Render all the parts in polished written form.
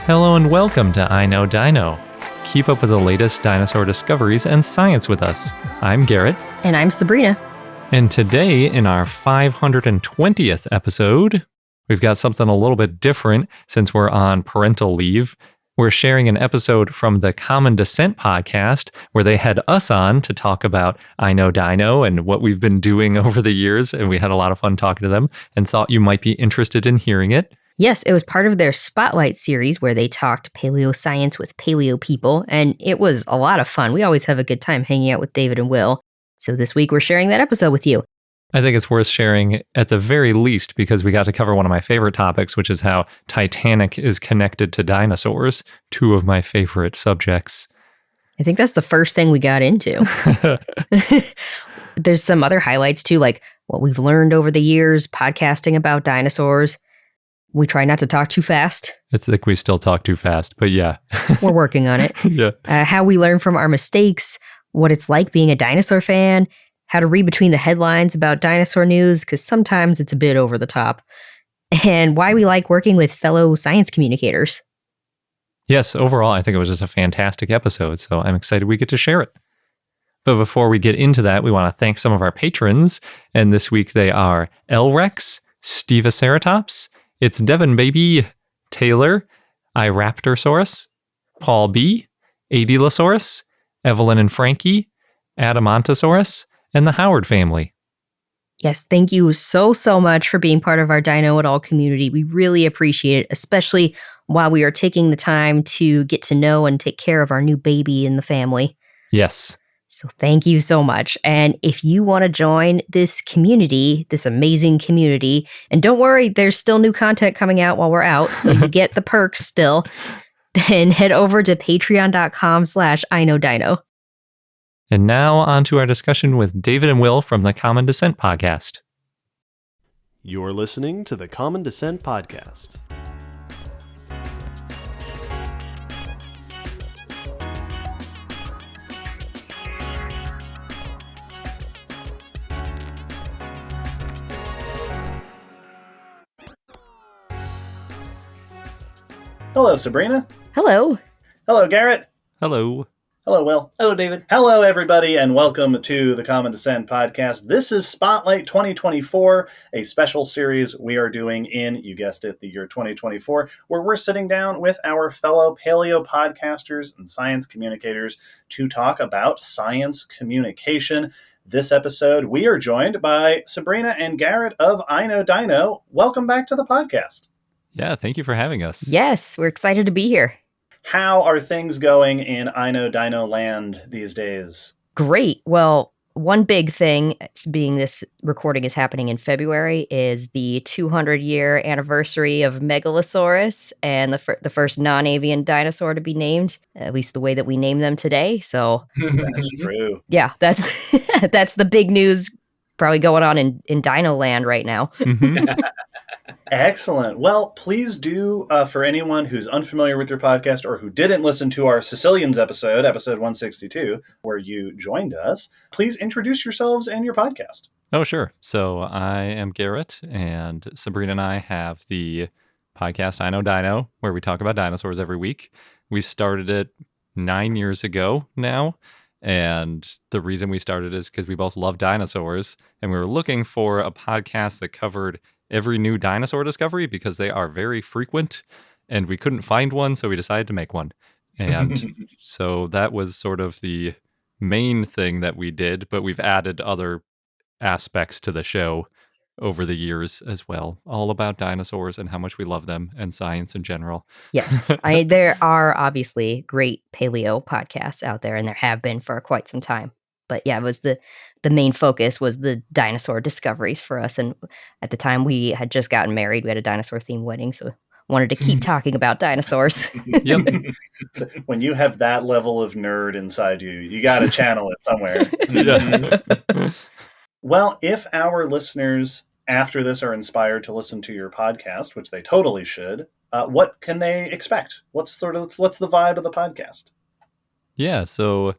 Hello and welcome to I Know Dino. Keep up with the latest dinosaur discoveries and science with us. I'm Garrett. And I'm Sabrina. And today, in our 520th episode, we've got something a little bit different since we're on parental leave. We're sharing an episode from the Common Descent podcast where they had us on to talk about I Know Dino and what we've been doing over the years. And we had a lot of fun talking to them and thought you might be interested in hearing it. Yes, it was part of their Spotlight series where they talked paleo science with paleo people, and it was a lot of fun. We always have a good time hanging out with David and Will. So this week we're sharing that episode with you. I think it's worth sharing at the very least because we got to cover one of my favorite topics, which is how Titanic is connected to dinosaurs, two of my favorite subjects. I think that's the first thing we got into. There's some other highlights too, like what we've learned over the years, podcasting about dinosaurs. We try not to talk too fast. I think we still talk too fast, but yeah. We're working on it. Yeah. How we learn from our mistakes, what it's like being a dinosaur fan, how to read between the headlines about dinosaur news, because sometimes it's a bit over the top, and why we like working with fellow science communicators. Yes, overall, I think it was just a fantastic episode, so I'm excited we get to share it. But before we get into that, we want to thank some of our patrons, and this week they are Elrex, Stevoceratops, It's Devon Baby, Taylor, iRaptorsaurus, Paul B, Adilosaurus, Evelyn and Frankie, Adamantosaurus, and the Howard family. Yes, thank you so much for being part of our Dino It All community. We really appreciate it, especially while we are taking the time to get to know and take care of our new baby in the family. Yes. So thank you so much. And if you want to join this community, this amazing community, and don't worry, there's still new content coming out while we're out, so you get the perks still, then head over to patreon.com/iknowdino. And now on to our discussion with David and Will from the Common Descent podcast. You're listening to the Common Descent podcast. Hello, Sabrina. Hello. Hello, Garrett. Hello. Hello, Will. Hello, David. Hello, everybody, and welcome to the Common Descent podcast. This is Spotlight 2024, a special series we are doing in, you guessed it, the year 2024, where we're sitting down with our fellow paleo podcasters and science communicators to talk about science communication. This episode, we are joined by Sabrina and Garrett of I Know Dino. Welcome back to the podcast. Yeah, thank you for having us. Yes, we're excited to be here. How are things going in I Know Dino land these days? Great. Well, one big thing, being this recording is happening in February, is the 200-year anniversary of Megalosaurus and the first non-avian dinosaur to be named, at least the way that we name them today. So That's true. yeah, that's that's the big news probably going on in Dino land right now. Mhm. Excellent. Well, please do, for anyone who's unfamiliar with your podcast or who didn't listen to our Sicilians episode 162, where you joined us, please introduce yourselves and your podcast. Oh, sure. So I am Garrett, and Sabrina and I have the podcast I Know Dino, where we talk about dinosaurs every week. We started it 9 years ago now, and the reason we started is because we both love dinosaurs, and we were looking for a podcast that covered every new dinosaur discovery because they are very frequent, and we couldn't find one, so we decided to make one. And so that was sort of the main thing that we did, but we've added other aspects to the show over the years as well, all about dinosaurs and how much we love them and science in general. Yes, there are obviously great paleo podcasts out there, and there have been for quite some time. But yeah, it was the main focus was the dinosaur discoveries for us. And at the time we had just gotten married, we had a dinosaur themed wedding, so wanted to keep talking about dinosaurs. Yep. When you have that level of nerd inside you, you got to channel it somewhere. Yeah. Well, if our listeners after this are inspired to listen to your podcast, which they totally should, what can they expect? What's the vibe of the podcast? Yeah, so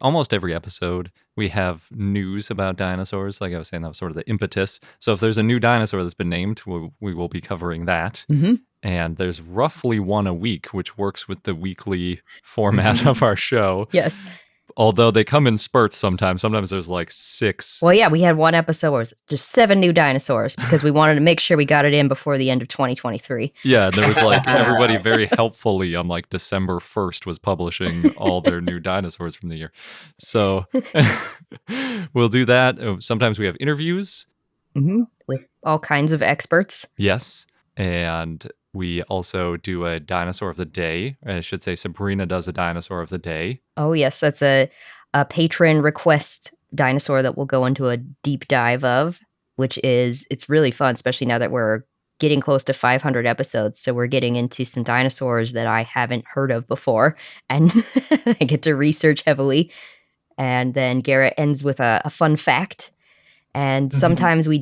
almost every episode we have news about dinosaurs. Like I was saying, that was sort of the impetus. So if there's a new dinosaur that's been named, we will be covering that. Mm-hmm. And there's roughly one a week, which works with the weekly format of our show. Yes. Although they come in spurts sometimes. Sometimes there's like 6. Well, yeah, we had one episode where it was just 7 new dinosaurs because we wanted to make sure we got it in before the end of 2023. Yeah, and there was like everybody very helpfully on like December 1st was publishing all their new dinosaurs from the year. So we'll do that. Sometimes we have interviews. With all kinds of experts. Yes. And we also do a dinosaur of the day. I should say Sabrina does a dinosaur of the day. Oh, yes, that's a patron request dinosaur that we'll go into a deep dive of, which it's really fun, especially now that we're getting close to 500 episodes. So we're getting into some dinosaurs that I haven't heard of before, and I get to research heavily. And then Garrett ends with a fun fact. And sometimes we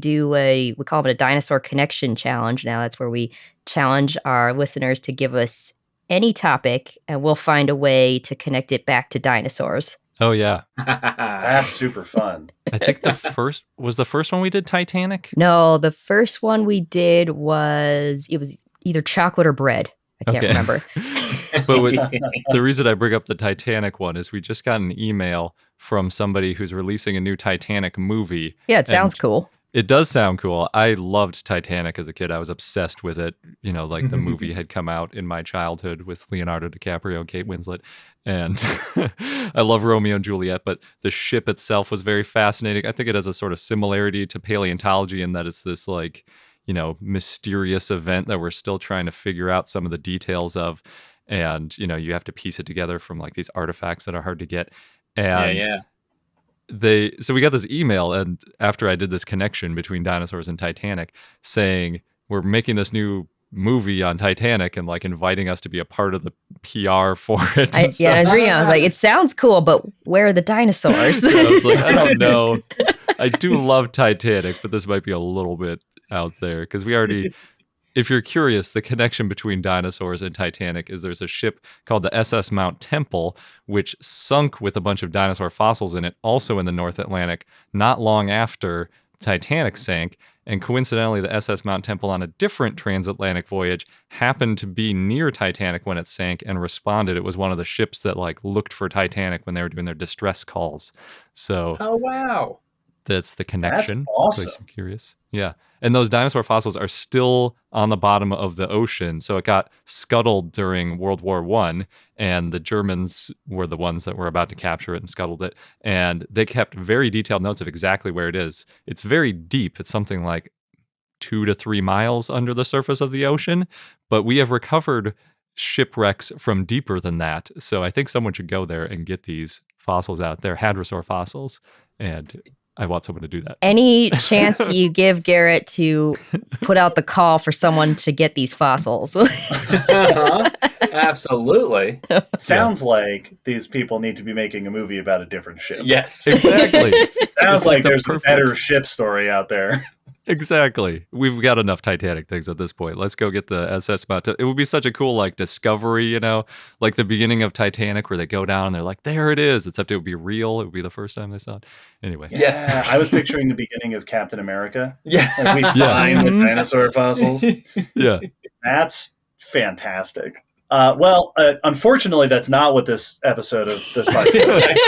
call it a dinosaur connection challenge. Now that's where we challenge our listeners to give us any topic and we'll find a way to connect it back to dinosaurs. Oh, yeah. That's super fun. I think the first one we did Titanic? No, the first one we did it was either chocolate or bread. I can't remember. But the reason I bring up the Titanic one is we just got an email from somebody who's releasing a new Titanic movie. Yeah, it sounds cool. It does sound cool. I loved Titanic as a kid. I was obsessed with it. You know, like the movie had come out in my childhood with Leonardo DiCaprio and Kate Winslet. And I love Romeo and Juliet, but the ship itself was very fascinating. I think it has a sort of similarity to paleontology in that it's this like, you know, mysterious event that we're still trying to figure out some of the details of. And, you know, you have to piece it together from like these artifacts that are hard to get. And so we got this email, and after I did this connection between Dinosaurs and Titanic, saying we're making this new movie on Titanic and like inviting us to be a part of the PR for it. I was reading. I was like, it sounds cool, but where are the dinosaurs? So I was like, I don't know. I do love Titanic, but this might be a little bit out there because we already. If you're curious, the connection between Dinosaurs and Titanic is there's a ship called the SS Mount Temple, which sunk with a bunch of dinosaur fossils in it, also in the North Atlantic, not long after Titanic sank. And coincidentally, the SS Mount Temple on a different transatlantic voyage happened to be near Titanic when it sank and responded. It was one of the ships that like looked for Titanic when they were doing their distress calls. So, oh wow, that's the connection. That's awesome. I'm curious. Yeah. And those dinosaur fossils are still on the bottom of the ocean. So it got scuttled during World War I, and the Germans were the ones that were about to capture it and scuttled it. And they kept very detailed notes of exactly where it is. It's very deep. It's something like 2 to 3 miles under the surface of the ocean. But we have recovered shipwrecks from deeper than that. So I think someone should go there and get these fossils out. They're hadrosaur fossils. And I want someone to do that. Any chance you give Garrett to put out the call for someone to get these fossils? Absolutely. Sounds like these people need to be making a movie about a different ship. Yes. Exactly. Sounds like there's perfect. a better ship story out there. Exactly. We've got enough Titanic things at this point. Let's go get the SS Mount. It would be such a cool like discovery, you know, like the beginning of Titanic where they go down and they're like, there it is. Except it would be real. It would be the first time they saw it. Anyway. Yes. I was picturing the beginning of Captain America. Yeah. Like we find the dinosaur fossils. Yeah. That's fantastic. Unfortunately, that's not what this episode of this podcast is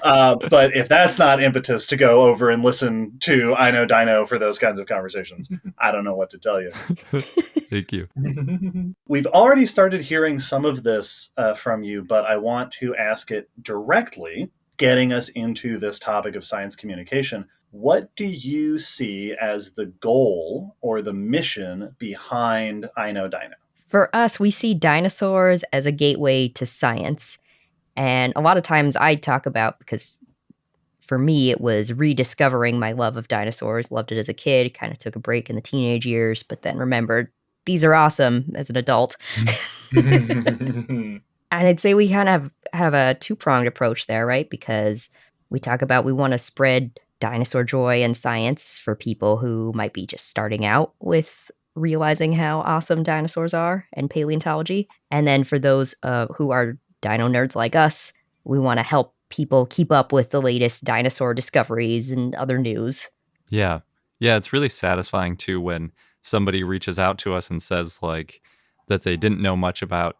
about. But if that's not impetus to go over and listen to I Know Dino for those kinds of conversations, I don't know what to tell you. Thank you. We've already started hearing some of this from you, but I want to ask it directly, getting us into this topic of science communication. What do you see as the goal or the mission behind I Know Dino? For us, we see dinosaurs as a gateway to science. And a lot of times I talk about, because for me, it was rediscovering my love of dinosaurs. Loved it as a kid, kind of took a break in the teenage years, but then remembered these are awesome as an adult. And I'd say we kind of have a two-pronged approach there, right? Because we talk about we want to spread dinosaur joy and science for people who might be just starting out with realizing how awesome dinosaurs are and paleontology. And then for those who are dino nerds like us, we want to help people keep up with the latest dinosaur discoveries and other news. Yeah. Yeah, it's really satisfying too when somebody reaches out to us and says like, that they didn't know much about.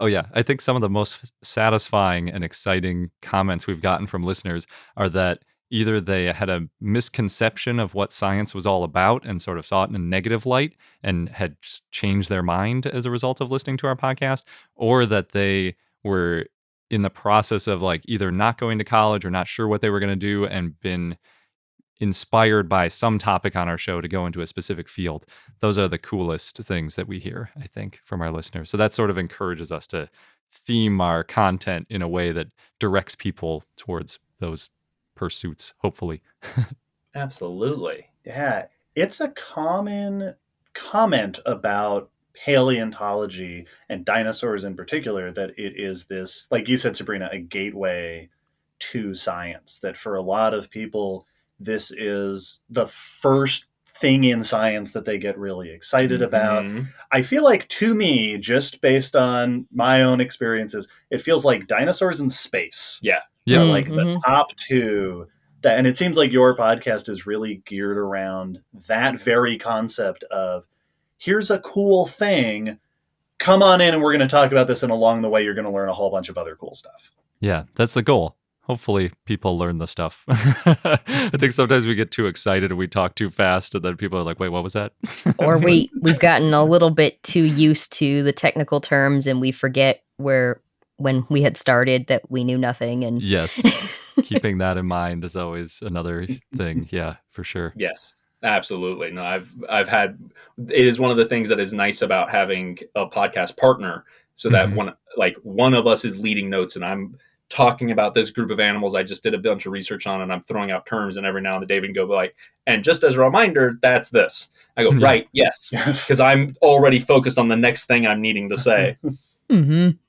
Oh yeah, I think some of the most satisfying and exciting comments we've gotten from listeners are that either they had a misconception of what science was all about and sort of saw it in a negative light and had changed their mind as a result of listening to our podcast, or that they were in the process of like either not going to college or not sure what they were going to do and been inspired by some topic on our show to go into a specific field. Those are the coolest things that we hear, I think, from our listeners. So that sort of encourages us to theme our content in a way that directs people towards those pursuits, hopefully. Absolutely. Yeah, it's a common comment about paleontology and dinosaurs in particular that it is this, like you said, Sabrina, a gateway to science. That for a lot of people, this is the first thing in science that they get really excited about. I feel like, to me, just based on my own experiences, it feels like dinosaurs in space. Yeah. Yeah. Are like the top two. And it seems like your podcast is really geared around that very concept of, here's a cool thing, come on in and we're going to talk about this, and along the way you're going to learn a whole bunch of other cool stuff. Yeah, that's the goal. Hopefully people learn the stuff. I think sometimes we get too excited and we talk too fast, and then people are like, wait, what was that? Or we've gotten a little bit too used to the technical terms and we forget when we had started that we knew nothing. And yes, keeping that in mind is always another thing. Yeah, for sure. Yes, absolutely. No, I've had, it is one of the things that is nice about having a podcast partner, so that one of us is leading notes and I'm talking about this group of animals I just did a bunch of research on, and I'm throwing out terms, and every now and then David go like, and just as a reminder, that's this. I go, right, yes, because I'm already focused on the next thing I'm needing to say.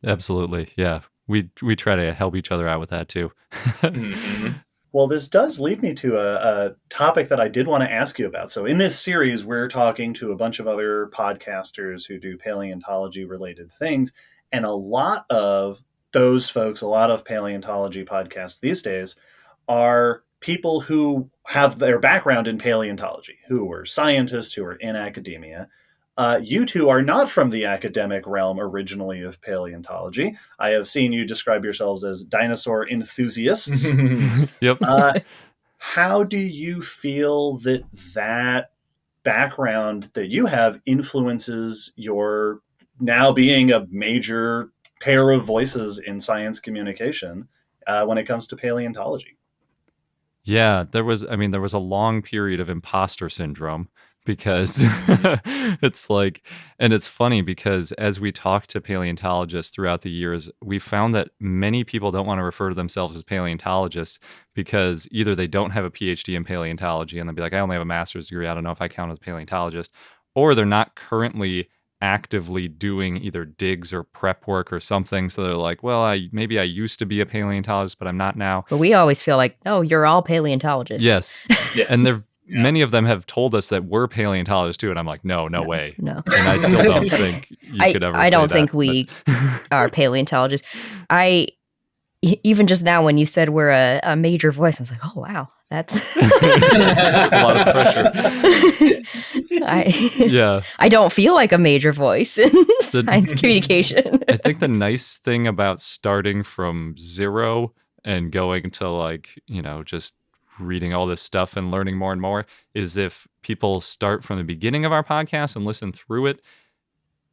Absolutely. Yeah. We try to help each other out with that too. Well, this does lead me to a topic that I did want to ask you about. So in this series, we're talking to a bunch of other podcasters who do paleontology related things. And a lot of those folks, a lot of paleontology podcasts these days, are people who have their background in paleontology, who are scientists, who are in academia. You two are not from the academic realm originally of paleontology. I have seen you describe yourselves as dinosaur enthusiasts. Yep. How do you feel that background that you have influences your now being a major pair of voices in science communication when it comes to paleontology? Yeah, there was a long period of imposter syndrome, because it's like, and it's funny because as we talk to paleontologists throughout the years, we found that many people don't want to refer to themselves as paleontologists because either they don't have a PhD in paleontology and they'll be like, I only have a master's degree, I don't know if I count as a paleontologist, or they're not currently actively doing either digs or prep work or something. So they're like, well, maybe I used to be a paleontologist, but I'm not now. But we always feel like, oh, you're all paleontologists. Yes. And many of them have told us that we're paleontologists too. And I'm like, no way. No. And I still don't think you could ever say I don't that, think we are paleontologists. Even just now when you said we're a major voice, I was like, oh, wow. That's a lot of pressure. I don't feel like a major voice in science communication. I think the nice thing about starting from zero and going to like, just reading all this stuff and learning more and more is if people start from the beginning of our podcast and listen through it,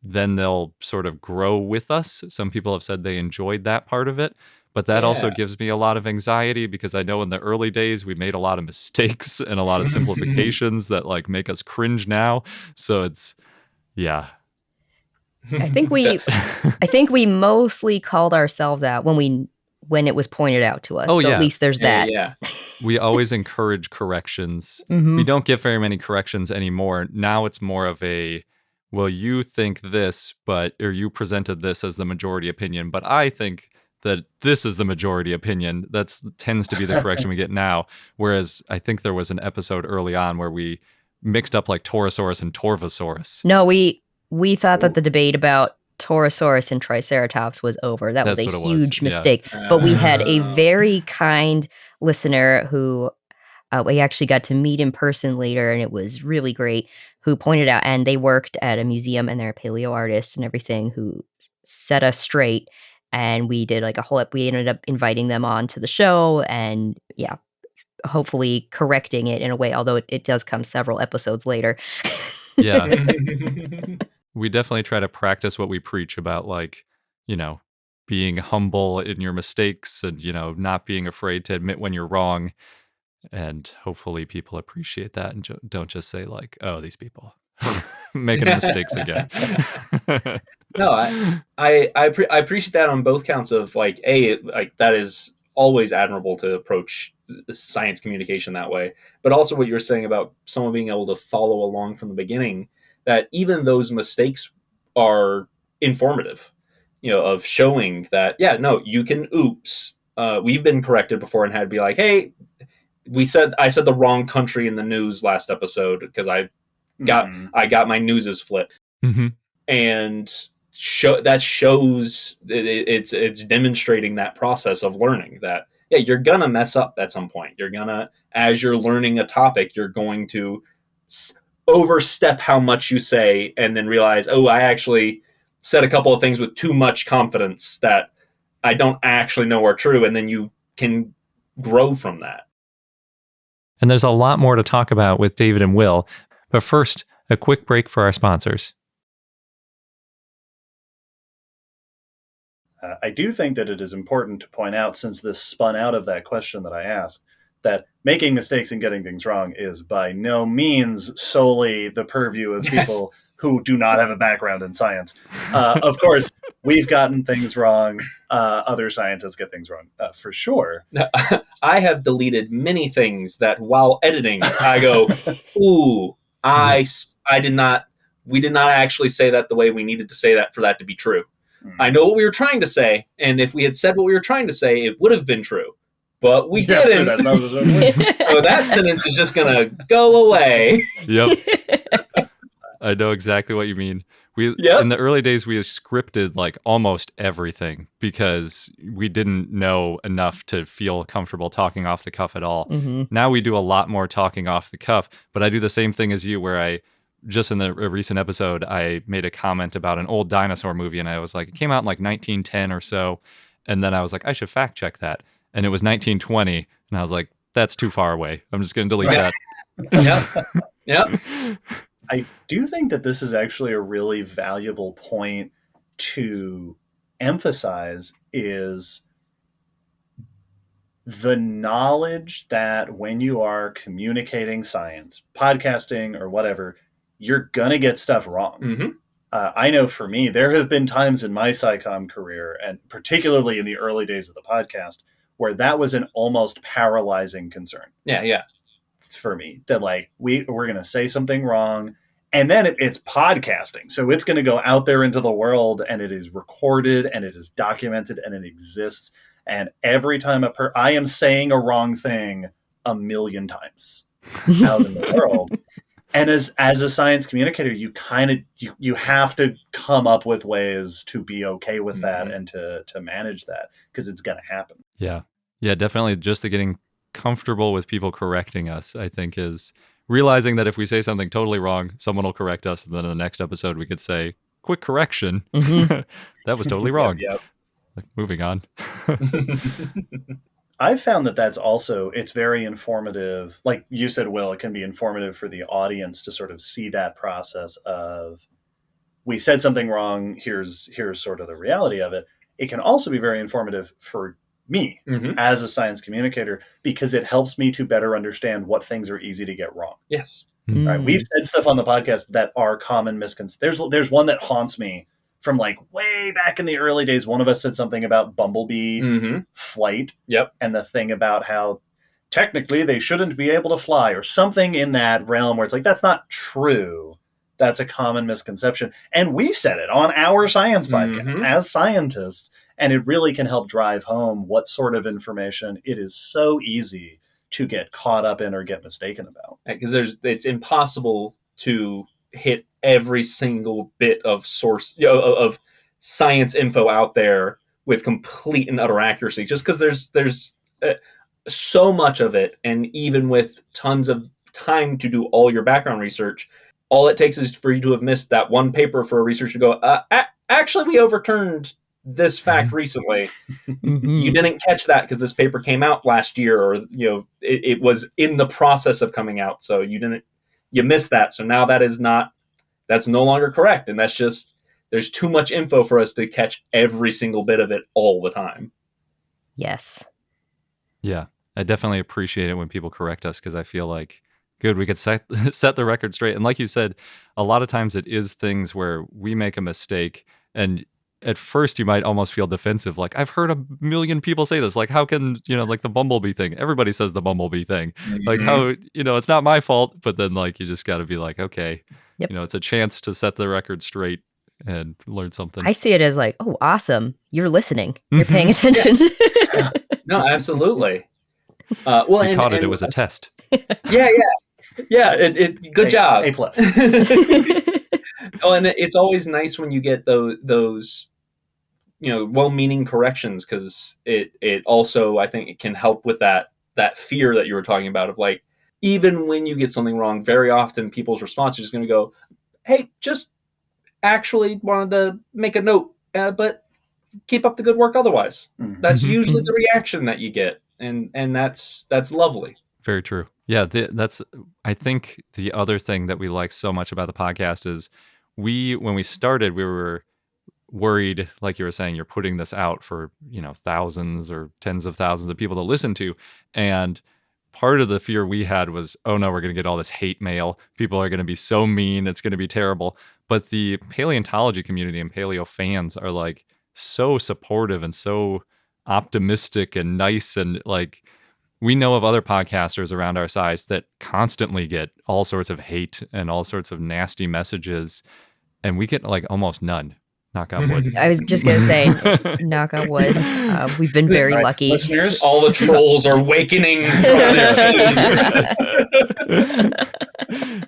then they'll sort of grow with us. Some people have said they enjoyed that part of it. But that also gives me a lot of anxiety because I know in the early days we made a lot of mistakes and a lot of simplifications that like make us cringe now. So it's, yeah. I think we mostly called ourselves out when it was pointed out to us. At least there's that. Yeah. We always encourage corrections. We don't get very many corrections anymore. Now it's more of a, well, you think this, or you presented this as the majority opinion, but I think that this is the majority opinion. That tends to be the correction we get now. Whereas I think there was an episode early on where we mixed up like Torosaurus and Torvosaurus. No, we thought that the debate about Torosaurus and Triceratops was over. That was a huge mistake. But we had a very kind listener who We actually got to meet in person later, and it was really great. Who pointed out, and they worked at a museum, and they're a paleo artist and everything. Who set us straight, and we did like a whole. We ended up inviting them on to the show, and yeah, hopefully correcting it in a way. Although it does come several episodes later. Yeah. We definitely try to practice what we preach about, like, being humble in your mistakes and, not being afraid to admit when you're wrong. And hopefully people appreciate that and don't just say like, oh, these people making mistakes again. No, I appreciate that on both counts of like, like that is always admirable to approach science communication that way. But also what you were saying about someone being able to follow along from the beginning, that even those mistakes are informative, of showing that, yeah, no, you can, oops, we've been corrected before and had to be like, hey, I said the wrong country in the news last episode because I got my newses flipped. Mm-hmm. And that shows it's demonstrating that process of learning that, yeah, you're gonna mess up at some point. You're gonna, as you're learning a topic, you're going to overstep how much you say and then realize, oh, I actually said a couple of things with too much confidence that I don't actually know are true. And then you can grow from that. And there's a lot more to talk about with David and Will. But first, a quick break for our sponsors. I do think that it is important to point out, since this spun out of that question that I asked, that making mistakes and getting things wrong is by no means solely the purview of people who do not have a background in science. Of course, we've gotten things wrong. Other scientists get things wrong, for sure. I have deleted many things that while editing, I go, ooh, we did not actually say that the way we needed to say that for that to be true. I know what we were trying to say, and if we had said what we were trying to say, it would have been true. But we didn't. So that sentence is just going to go away. Yep. I know exactly what you mean. In the early days, we scripted like almost everything because we didn't know enough to feel comfortable talking off the cuff at all. Mm-hmm. Now we do a lot more talking off the cuff, but I do the same thing as you, where just in a recent episode, I made a comment about an old dinosaur movie, and I was like, it came out in like 1910 or so. And then I was like, I should fact check that. And it was 1920. And I was like, that's too far away. I'm just going to delete that. Yep. I do think that this is actually a really valuable point to emphasize, is the knowledge that when you are communicating science, podcasting or whatever, you're going to get stuff wrong. Mm-hmm. I know for me, there have been times in my SciComm career, and particularly in the early days of the podcast, where that was an almost paralyzing concern. Yeah. For me, that like we're going to say something wrong, and then it's podcasting, so it's going to go out there into the world, and it is recorded, and it is documented, and it exists. And every time I am saying a wrong thing a million times out in the world. And as a science communicator, you kind of you have to come up with ways to be okay with that and to manage that, because it's going to happen. Yeah, definitely. Just the getting comfortable with people correcting us, I think, is realizing that if we say something totally wrong, someone will correct us, and then in the next episode we could say, quick correction. Mm-hmm. That was totally wrong. Yep. Like, moving on. I've found that that's also, it's very informative. Like you said, Will, it can be informative for the audience to sort of see that process of, we said something wrong, here's sort of the reality of it. It can also be very informative for me as a science communicator, because it helps me to better understand what things are easy to get wrong. Yes. Right? We've said stuff on the podcast that are common misconceptions. There's one that haunts me from like way back in the early days. One of us said something about bumblebee flight. Yep. And the thing about how technically they shouldn't be able to fly, or something in that realm, where it's like, that's not true. That's a common misconception. And we said it on our science podcast as scientists. And it really can help drive home what sort of information it is so easy to get caught up in or get mistaken about. Because it's impossible to hit every single bit of source of science info out there with complete and utter accuracy, just because there's so much of it, and even with tons of time to do all your background research, all it takes is for you to have missed that one paper for a researcher to go, actually, we overturned this fact recently. You didn't catch that because this paper came out last year, or it was in the process of coming out, so you missed that. So now that's no longer correct, and that's just, there's too much info for us to catch every single bit of it all the time. Yes. Yeah, I definitely appreciate it when people correct us, because I feel like, good, we could set the record straight. And like you said, a lot of times it is things where we make a mistake, and at first you might almost feel defensive, like, I've heard a million people say this, like, how can, like the bumblebee thing, everybody says the bumblebee thing, like, how, it's not my fault. But then, like, you just got to be like, okay, Yep. it's a chance to set the record straight and learn something. I see it as like, oh, awesome, you're listening, you're paying attention. Yeah. No, absolutely. Well, we caught it was a test. Yeah. Good job. A+. Oh, and it's always nice when you get those well-meaning corrections, because it also, I think, it can help with that fear that you were talking about, of like, even when you get something wrong, very often people's response is just going to go, hey, just actually wanted to make a note, but keep up the good work otherwise. That's usually the reaction that you get, and that's lovely. Very true. Yeah, that's, I think, the other thing that we like so much about the podcast is when we started, we were worried, like you were saying, you're putting this out for, thousands or tens of thousands of people to listen to. And part of the fear we had was, oh no, we're going to get all this hate mail. People are going to be so mean. It's going to be terrible. But the paleontology community and paleo fans are like so supportive and so optimistic and nice, and like, we know of other podcasters around our size that constantly get all sorts of hate and all sorts of nasty messages, and we get like almost none. Knock on wood. I was just gonna say, knock on wood. We've been very lucky. Listeners, all the trolls are awakening from their caves.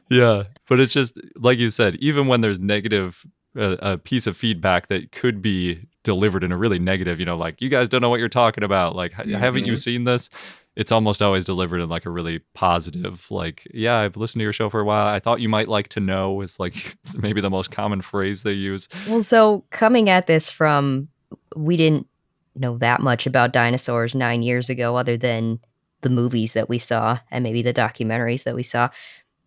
Yeah, but it's just like you said, even when there's negative, a piece of feedback that could be delivered in a really negative, like, you guys don't know what you're talking about, like, haven't you seen this? It's almost always delivered in like a really positive, like, yeah, I've listened to your show for a while, I thought you might like to know, is like maybe the most common phrase they use. Well, so coming at this from, we didn't know that much about dinosaurs 9 years ago, other than the movies that we saw and maybe the documentaries that we saw.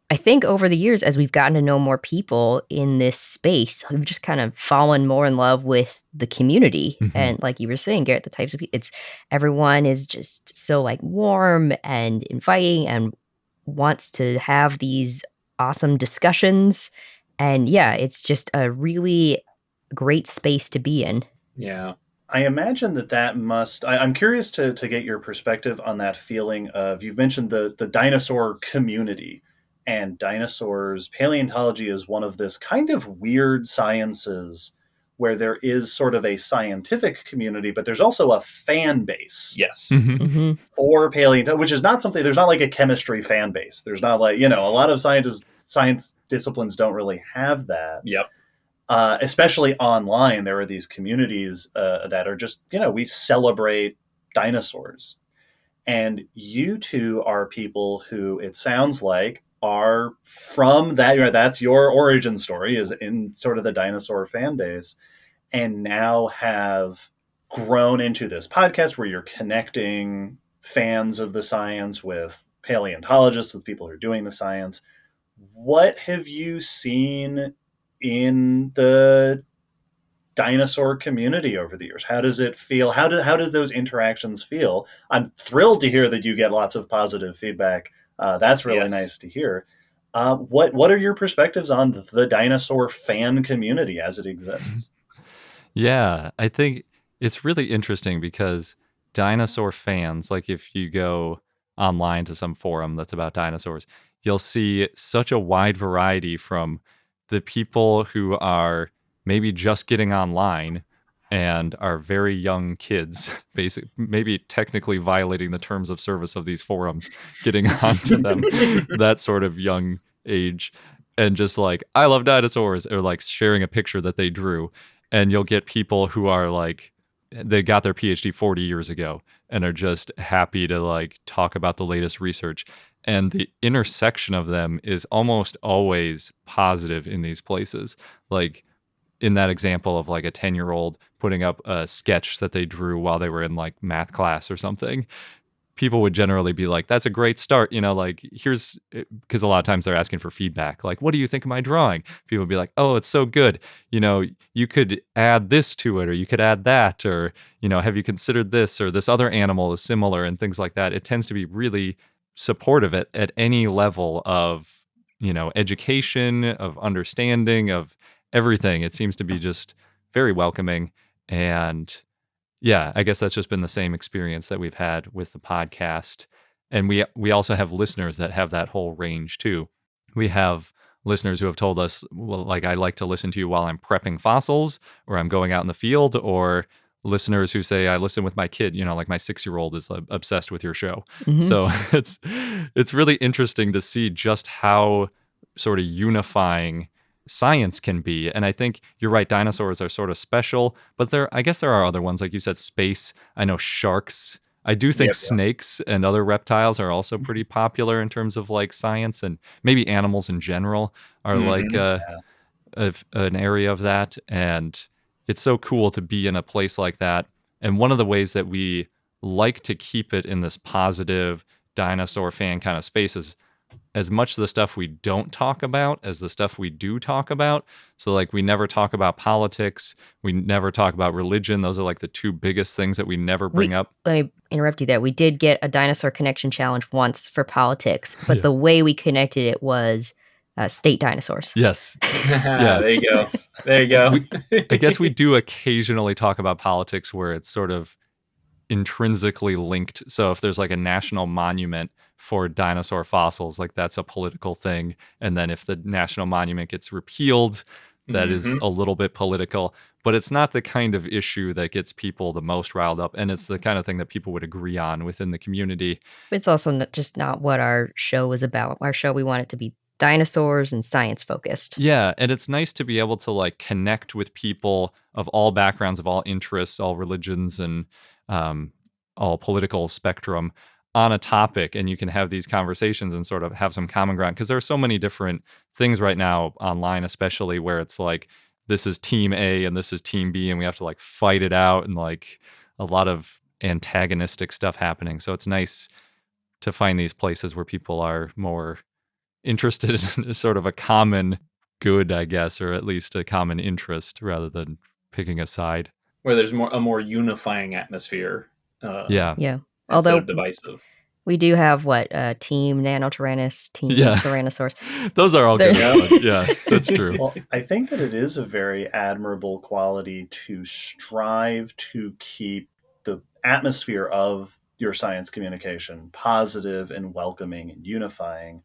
I think over the years, as we've gotten to know more people in this space, we've just kind of fallen more in love with the community. And like you were saying, Garrett, the types of people, everyone is just so like warm and inviting and wants to have these awesome discussions. And yeah, it's just a really great space to be in. Yeah. I imagine that must... I'm curious to get your perspective on that feeling of, you've mentioned the dinosaur community. And dinosaurs, paleontology is one of this kind of weird sciences where there is sort of a scientific community, but there's also a fan base. Yes. For paleontology, which is not something, there's not like a chemistry fan base. There's not like, a lot of science disciplines don't really have that. Yep. Especially online, there are these communities that are just, we celebrate dinosaurs. And you two are people who, it sounds like, are from that, that's your origin story, is in sort of the dinosaur fan base, and now have grown into this podcast where you're connecting fans of the science with paleontologists, with people who are doing the science. What have you seen in the dinosaur community over the years? How does it feel? How does those interactions feel? I'm thrilled to hear that you get lots of positive feedback. That's really nice to hear. What are your perspectives on the dinosaur fan community as it exists? Yeah, I think it's really interesting because dinosaur fans, like if you go online to some forum that's about dinosaurs, you'll see such a wide variety, from the people who are maybe just getting online and are very young kids, basically, maybe technically violating the terms of service of these forums, getting onto them, that sort of young age, and just like, I love dinosaurs, or like sharing a picture that they drew. And you'll get people who are like, they got their PhD 40 years ago, and are just happy to like talk about the latest research. And the intersection of them is almost always positive in these places. Like in that example of like a 10-year-old putting up a sketch that they drew while they were in like math class or something, people would generally be like, that's a great start. Like here's, because a lot of times they're asking for feedback. Like, what do you think of my drawing? People would be like, oh, it's so good. You could add this to it, or you could add that, or, have you considered this, or this other animal is similar, and things like that. It tends to be really supportive at any level of, education, of understanding, of everything. It seems to be just very welcoming. And yeah, I guess that's just been the same experience that we've had with the podcast. And we also have listeners that have that whole range too. We have listeners who have told us, well, like, I like to listen to you while I'm prepping fossils, or I'm going out in the field, or listeners who say, I listen with my kid, like my 6-year-old is obsessed with your show. Mhm. So it's really interesting to see just how sort of unifying science can be. And I think you're right, dinosaurs are sort of special, but I guess there are other ones, like you said, space. I know sharks. I do think Yep. snakes and other reptiles are also pretty popular in terms of like science, and maybe animals in general are like Mhm. an area of that. And it's so cool to be in a place like that. And one of the ways that we like to keep it in this positive dinosaur fan kind of space is as much the stuff we don't talk about as the stuff we do talk about. So like we never talk about politics, we never talk about religion. Those are like the two biggest things that we never bring up. Let me interrupt you there. We did get a dinosaur connection challenge once for politics, but Yeah. the way we connected it was state dinosaurs. Yes. There you go. There you go. I guess we do occasionally talk about politics where it's sort of intrinsically linked. So if there's like a national monument for dinosaur fossils, like that's a political thing. And then if the national monument gets repealed, that is Mhm. a little bit political. But it's not the kind of issue that gets people the most riled up. And it's the kind of thing that people would agree on within the community. It's also just not what our show was about. Our show, we want it to be dinosaurs and science focused. Yeah, and it's nice to be able to like connect with people of all backgrounds, of all interests, all religions, and all political spectrum on a topic, and you can have these conversations and sort of have some common ground, because there are so many different things right now online, especially where it's like this is team A and this is team B, and we have to like fight it out, and like a lot of antagonistic stuff happening. So it's nice to find these places where people are more interested in sort of a common good, I guess, or at least a common interest rather than picking a side. Where there's a more unifying atmosphere. Yeah. Yeah. Instead Although of divisive. we do have Team Nanotyrannus, Team Yeah. Tyrannosaurus. Those are all good. There's- Yeah, that's true. Well, I think that it is a very admirable quality to strive to keep the atmosphere of your science communication positive and welcoming and unifying,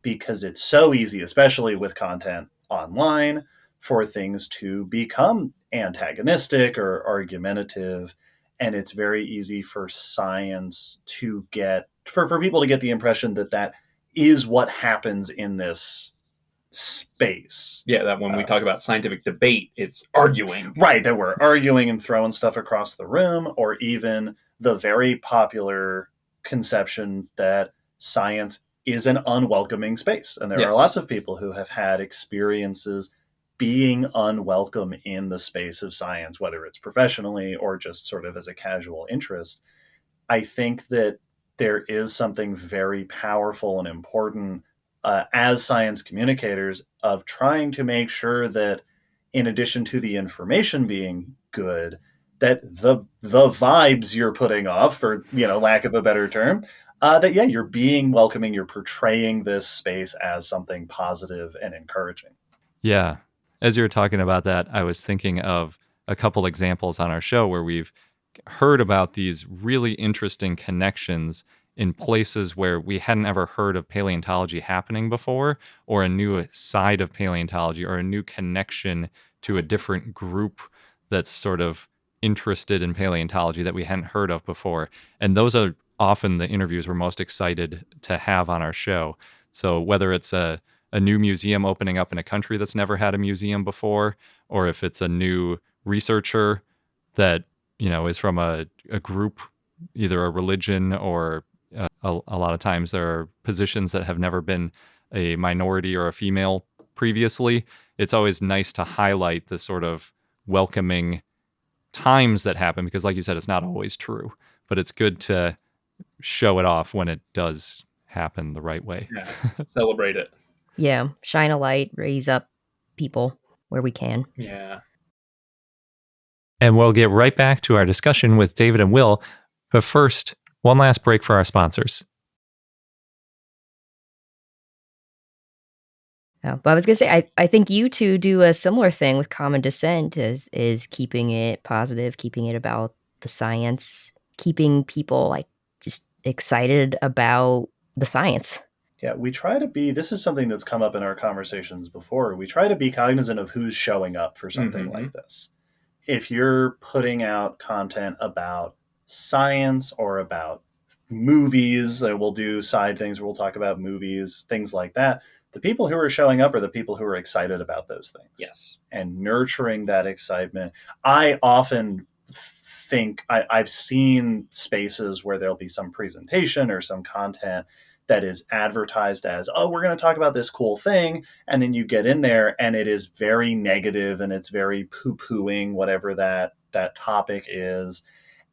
because it's so easy, especially with content online, for things to become antagonistic or argumentative. And it's very easy for science to get, for people to get the impression that that is what happens in this space. Yeah, that when we talk about scientific debate, it's arguing. Right, that we're arguing and throwing stuff across the room, or even the very popular conception that science is an unwelcoming space. And there Yes. are lots of people who have had experiences being unwelcome in the space of science, whether it's professionally or just sort of as a casual interest. I think that there is something very powerful and important as science communicators of trying to make sure that, in addition to the information being good, that the vibes you're putting off, for lack of a better term, that you're being welcoming, you're portraying this space as something positive and encouraging. Yeah. As you were talking about that, I was thinking of a couple examples on our show where we've heard about these really interesting connections in places where we hadn't ever heard of paleontology happening before, or a new side of paleontology, or a new connection to a different group that's sort of interested in paleontology that we hadn't heard of before. And those are often the interviews we're most excited to have on our show. So whether it's a new museum opening up in a country that's never had a museum before, or if it's a new researcher that is from a group either a religion or a lot of times there are positions that have never been a minority or a female previously. It's always nice to highlight the sort of welcoming times that happen because, like you said, it's not always true, but it's good to show it off when it does happen the right way. Yeah, celebrate it. Yeah, shine a light, raise up people where we can. Yeah. And we'll get right back to our discussion with David and Will. But first, one last break for our sponsors. Yeah, but I was gonna say, I think you two do a similar thing with Common Descent, is keeping it positive, keeping it about the science, keeping people like just excited about the science. Yeah, we try to be, this is something that's come up in our conversations before. We try to be cognizant of who's showing up for something like this. If you're putting out content about science or about movies, we'll do side things where we'll talk about movies, things like that. The people who are showing up are the people who are excited about those things. Yes. And nurturing that excitement. I often think I've seen spaces where there'll be some presentation or some content that is advertised as, oh, we're going to talk about this cool thing. And then you get in there and it is very negative and it's very poo-pooing whatever that topic is.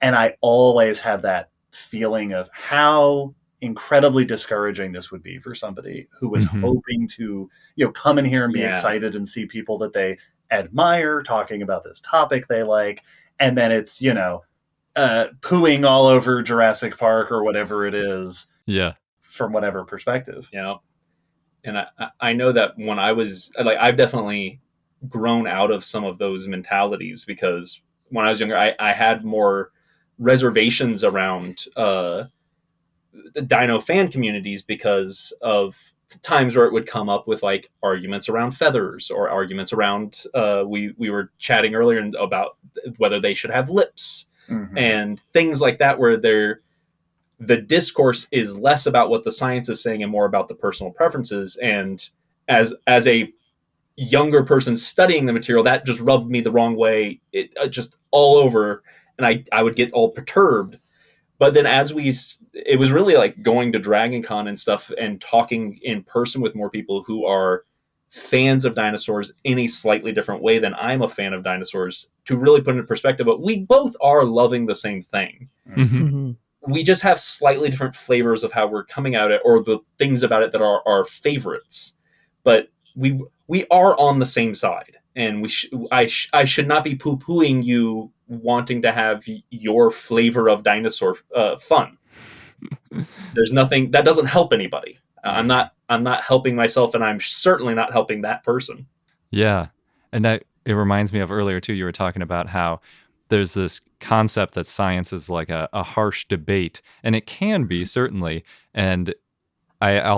And I always have that feeling of how incredibly discouraging this would be for somebody who was hoping to, come in here and be excited and see people that they admire talking about this topic they like. And then it's, pooing all over Jurassic Park or whatever it is. Yeah. From whatever perspective. Yeah. And I know that when I was like, I've definitely grown out of some of those mentalities because when I was younger, I had more reservations around the dino fan communities because of times where it would come up with like arguments around feathers or arguments around, we were chatting earlier about whether they should have lips and things like that, where the discourse is less about what the science is saying and more about the personal preferences. And as a younger person studying the material, that just rubbed me the wrong way, just all over. And I would get all perturbed. But then it was really like going to Dragon Con and stuff and talking in person with more people who are fans of dinosaurs in a slightly different way than I'm a fan of dinosaurs, to really put it in perspective. But we both are loving the same thing. We just have slightly different flavors of how we're coming at it, or the things about it that are our favorites. But we are on the same side, and I should not be poo-pooing you wanting to have your flavor of dinosaur fun. There's nothing that doesn't help anybody. I'm not helping myself, and I'm certainly not helping that person. Yeah, and it reminds me of earlier too. You were talking about how there's this concept that science is like a harsh debate, and it can be, certainly. And I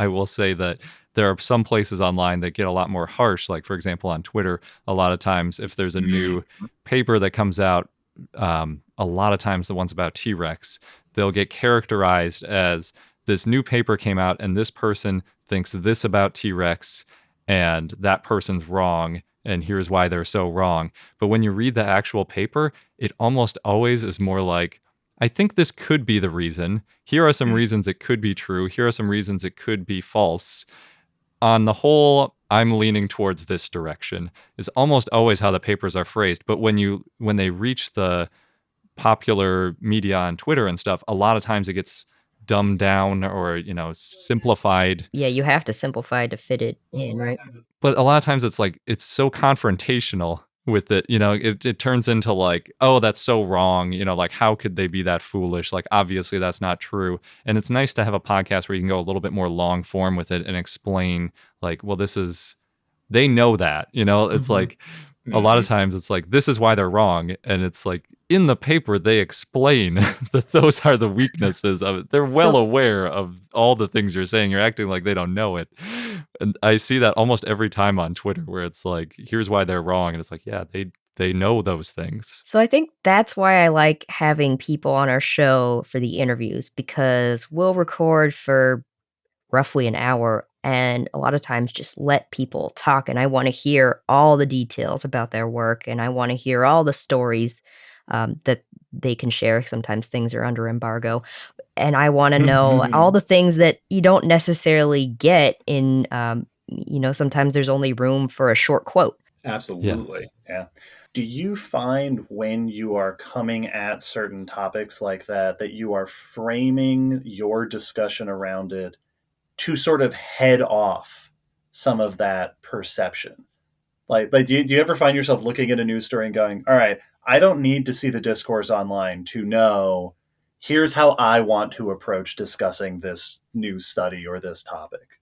will say that there are some places online that get a lot more harsh. Like, for example, on Twitter, a lot of times if there's a new paper that comes out, a lot of times the ones about T-Rex, they'll get characterized as, this new paper came out and this person thinks this about T-Rex and that person's wrong, and here's why they're so wrong. But when you read the actual paper, it almost always is more like, I think this could be the reason. Here are some reasons it could be true. Here are some reasons it could be false. On the whole, I'm leaning towards this direction, is almost always how the papers are phrased. But when they reach the popular media on Twitter and stuff, a lot of times it gets dumbed down or, simplified. Yeah, you have to simplify to fit it in, right? But a lot of times it's like, it's so confrontational with it, it turns into like, oh, that's so wrong. Like, how could they be that foolish? Like, obviously that's not true. And it's nice to have a podcast where you can go a little bit more long form with it and explain like, well, they know that, it's like, a lot of times it's like, this is why they're wrong. And it's like, in the paper, they explain that those are the weaknesses of it. They're well aware of all the things you're saying. You're acting like they don't know it. And I see that almost every time on Twitter where it's like, here's why they're wrong. And it's like, yeah, they know those things. So I think that's why I like having people on our show for the interviews, because we'll record for roughly an hour and a lot of times just let people talk. And I want to hear all the details about their work, and I want to hear all the stories that they can share. Sometimes things are under embargo. And I want to know all the things that you don't necessarily get in, sometimes there's only room for a short quote. Absolutely. Yeah. Do you find when you are coming at certain topics like that, that you are framing your discussion around it to sort of head off some of that perception? Like do you ever find yourself looking at a news story and going, all right, I don't need to see the discourse online to know here's how I want to approach discussing this news study or this topic?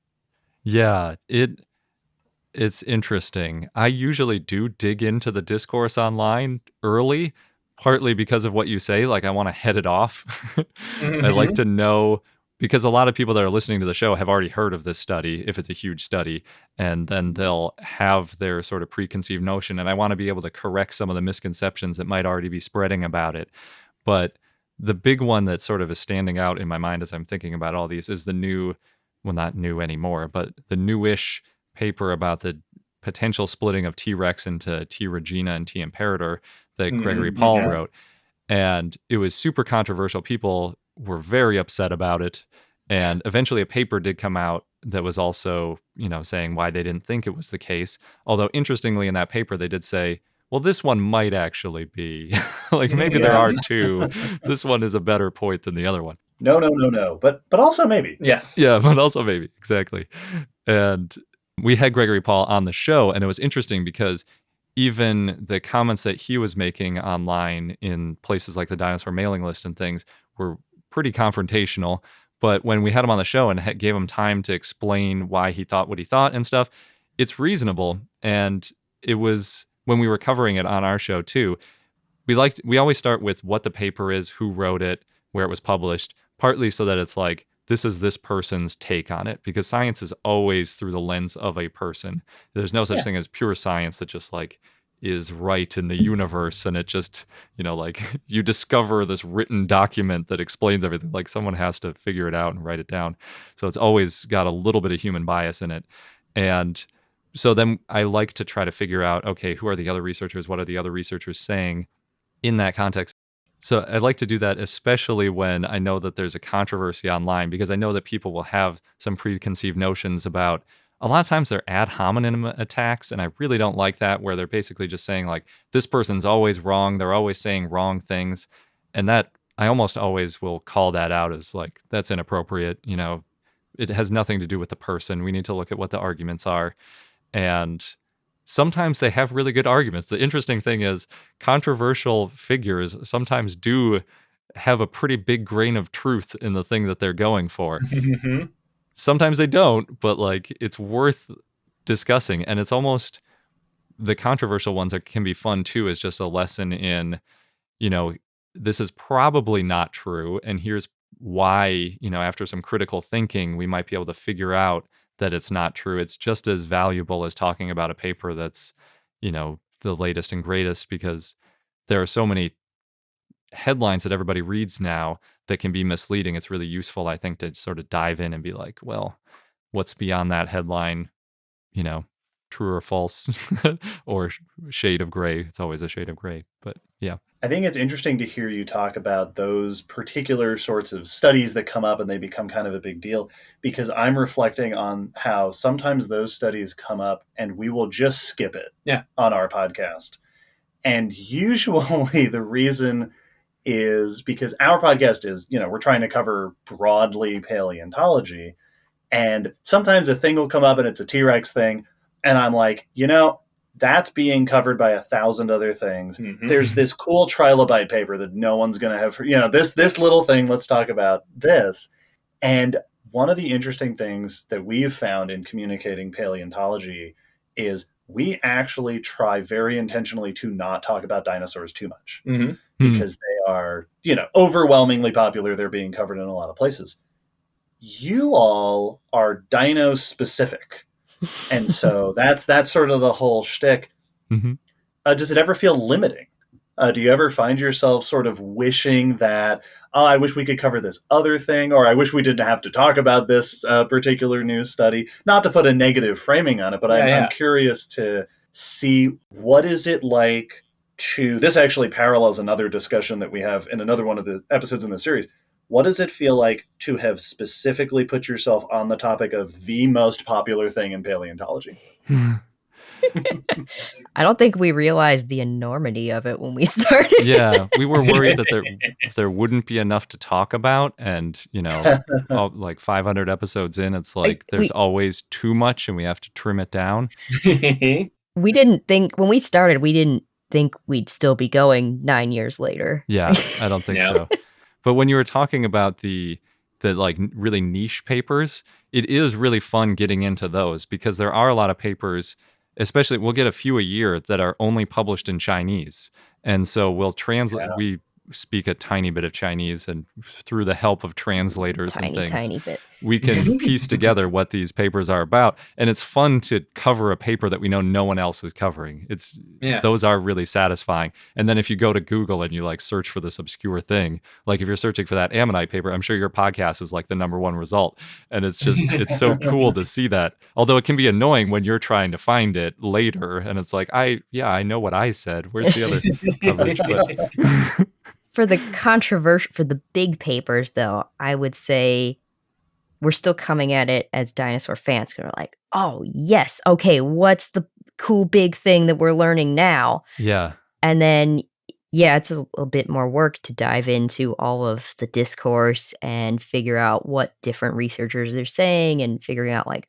Yeah, it's interesting. I usually do dig into the discourse online early, partly because of what you say, like I want to head it off. I like to know because a lot of people that are listening to the show have already heard of this study, if it's a huge study, and then they'll have their sort of preconceived notion, and I want to be able to correct some of the misconceptions that might already be spreading about it. But the big one that sort of is standing out in my mind as I'm thinking about all these is the new, well, not new anymore, but the newish paper about the potential splitting of T. rex into T. regina and T. imperator that Gregory Paul Yeah. wrote. And it was super controversial. People were very upset about it. And eventually a paper did come out that was also, saying why they didn't think it was the case. Although interestingly in that paper, they did say, well, this one might actually be like maybe there Yeah. are two. This one is a better point than the other one. No. But also maybe. Yes. Yeah, but also maybe. Exactly. And we had Gregory Paul on the show, and it was interesting because even the comments that he was making online in places like the Dinosaur mailing list and things were pretty confrontational. But when we had him on the show and gave him time to explain why he thought what he thought and stuff, it's reasonable. And it was when we were covering it on our show too. We always start with what the paper is, who wrote it, where it was published, partly so that it's like this is this person's take on it, because science is always through the lens of a person. There's no such thing as pure science that just like is right in the universe and it just, like you discover this written document that explains everything. Like someone has to figure it out and write it down. So it's always got a little bit of human bias in it. And so then I like to try to figure out, okay, who are the other researchers? What are the other researchers saying in that context? So I like to do that, especially when I know that there's a controversy online, because I know that people will have some preconceived notions about, a lot of times they're ad hominem attacks, and I really don't like that, where they're basically just saying like, this person's always wrong, they're always saying wrong things. And that, I almost always will call that out as like, that's inappropriate. It has nothing to do with the person. We need to look at what the arguments are. And sometimes they have really good arguments. The interesting thing is controversial figures sometimes do have a pretty big grain of truth in the thing that they're going for. Sometimes they don't, but like it's worth discussing. And it's almost, the controversial ones can be fun too, as just a lesson in, this is probably not true. And here's why, after some critical thinking, we might be able to figure out that it's not true. It's just as valuable as talking about a paper that's, the latest and greatest, because there are so many headlines that everybody reads now that can be misleading. It's really useful, I think, to sort of dive in and be like, well, what's beyond that headline, true or false, or shade of gray. It's always a shade of gray, but yeah. I think it's interesting to hear you talk about those particular sorts of studies that come up and they become kind of a big deal, because I'm reflecting on how sometimes those studies come up and we will just skip it on our podcast. And usually the reason is because our podcast is, we're trying to cover broadly paleontology. And sometimes a thing will come up and it's a T-Rex thing. And I'm like, that's being covered by 1,000 other things. There's this cool trilobite paper that no one's going to have, this little thing, let's talk about this. And one of the interesting things that we've found in communicating paleontology is we actually try very intentionally to not talk about dinosaurs too much because they are, overwhelmingly popular. They're being covered in a lot of places. You all are dino specific. And so that's sort of the whole shtick. Does it ever feel limiting? Do you ever find yourself sort of wishing that, I wish we could cover this other thing, or I wish we didn't have to talk about this particular news study? Not to put a negative framing on it, but I'm curious to see, what is it like this actually parallels another discussion that we have in another one of the episodes in the series. What does it feel like to have specifically put yourself on the topic of the most popular thing in paleontology? I don't think we realized the enormity of it when we started. Yeah, we were worried that there wouldn't be enough to talk about, and like 500 episodes in, it's like there's always too much, and we have to trim it down. We didn't think when we started, we didn't think we'd still be going 9 years later. Yeah, I don't think so. But when you were talking about the like really niche papers, it is really fun getting into those, because there are a lot of papers, especially we'll get a few a year that are only published in Chinese. And so we'll translate, we speak a tiny bit of Chinese, and through the help of translators and things, tiny bit, we can piece together what these papers are about. And it's fun to cover a paper that we know no one else is covering. Those are really satisfying. And then if you go to Google and you like search for this obscure thing, like if you're searching for that ammonite paper, I'm sure your podcast is like the #1 result. And it's just, it's so cool to see that. Although it can be annoying when you're trying to find it later and it's like, I know what I said. Where's the other coverage? But for the big papers, though, I would say we're still coming at it as dinosaur fans. We're like, oh, yes. Okay, what's the cool big thing that we're learning now? Yeah. And then, it's a little bit more work to dive into all of the discourse and figure out what different researchers are saying, and figuring out like,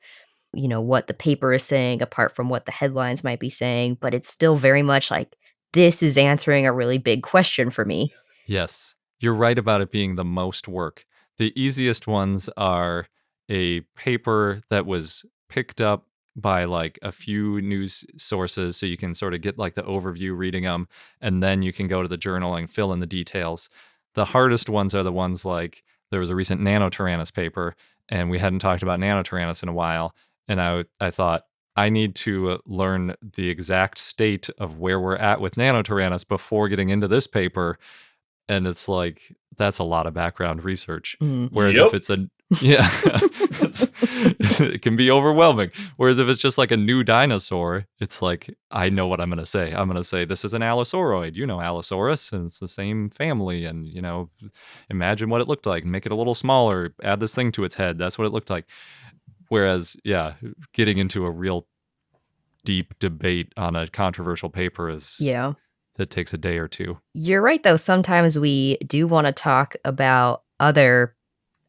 what the paper is saying apart from what the headlines might be saying. But it's still very much like, this is answering a really big question for me. Yes, you're right about it being the most work. The easiest ones are a paper that was picked up by like a few news sources, so you can sort of get like the overview reading them, and then you can go to the journal and fill in the details. The hardest ones are the ones like, there was a recent Nanotyrannus paper, and we hadn't talked about Nanotyrannus in a while, and I thought, I need to learn the exact state of where we're at with Nanotyrannus before getting into this paper. And it's like, that's a lot of background research. Whereas if it's it can be overwhelming. Whereas if it's just like a new dinosaur, it's like, I know what I'm going to say. I'm going to say, this is an Allosauroid. Allosaurus, and it's the same family. And, imagine what it looked like. Make it a little smaller. Add this thing to its head. That's what it looked like. Whereas, getting into a real deep debate on a controversial paper is... that takes a day or two. You're right, though. Sometimes we do want to talk about other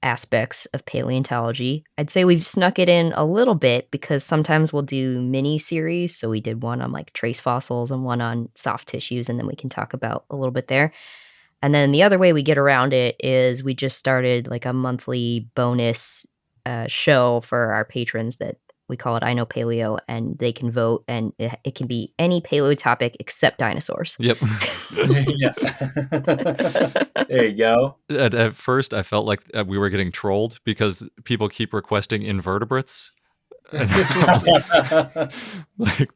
aspects of paleontology. I'd say we've snuck it in a little bit, because sometimes we'll do mini series. So we did one on like trace fossils and one on soft tissues, and then we can talk about a little bit there. And then the other way we get around it is we just started like a monthly bonus show for our patrons that we call it I Know Paleo, and they can vote, and it can be any paleo topic except dinosaurs. Yep. Yes. There you go. At first, I felt like we were getting trolled because people keep requesting invertebrates. Like,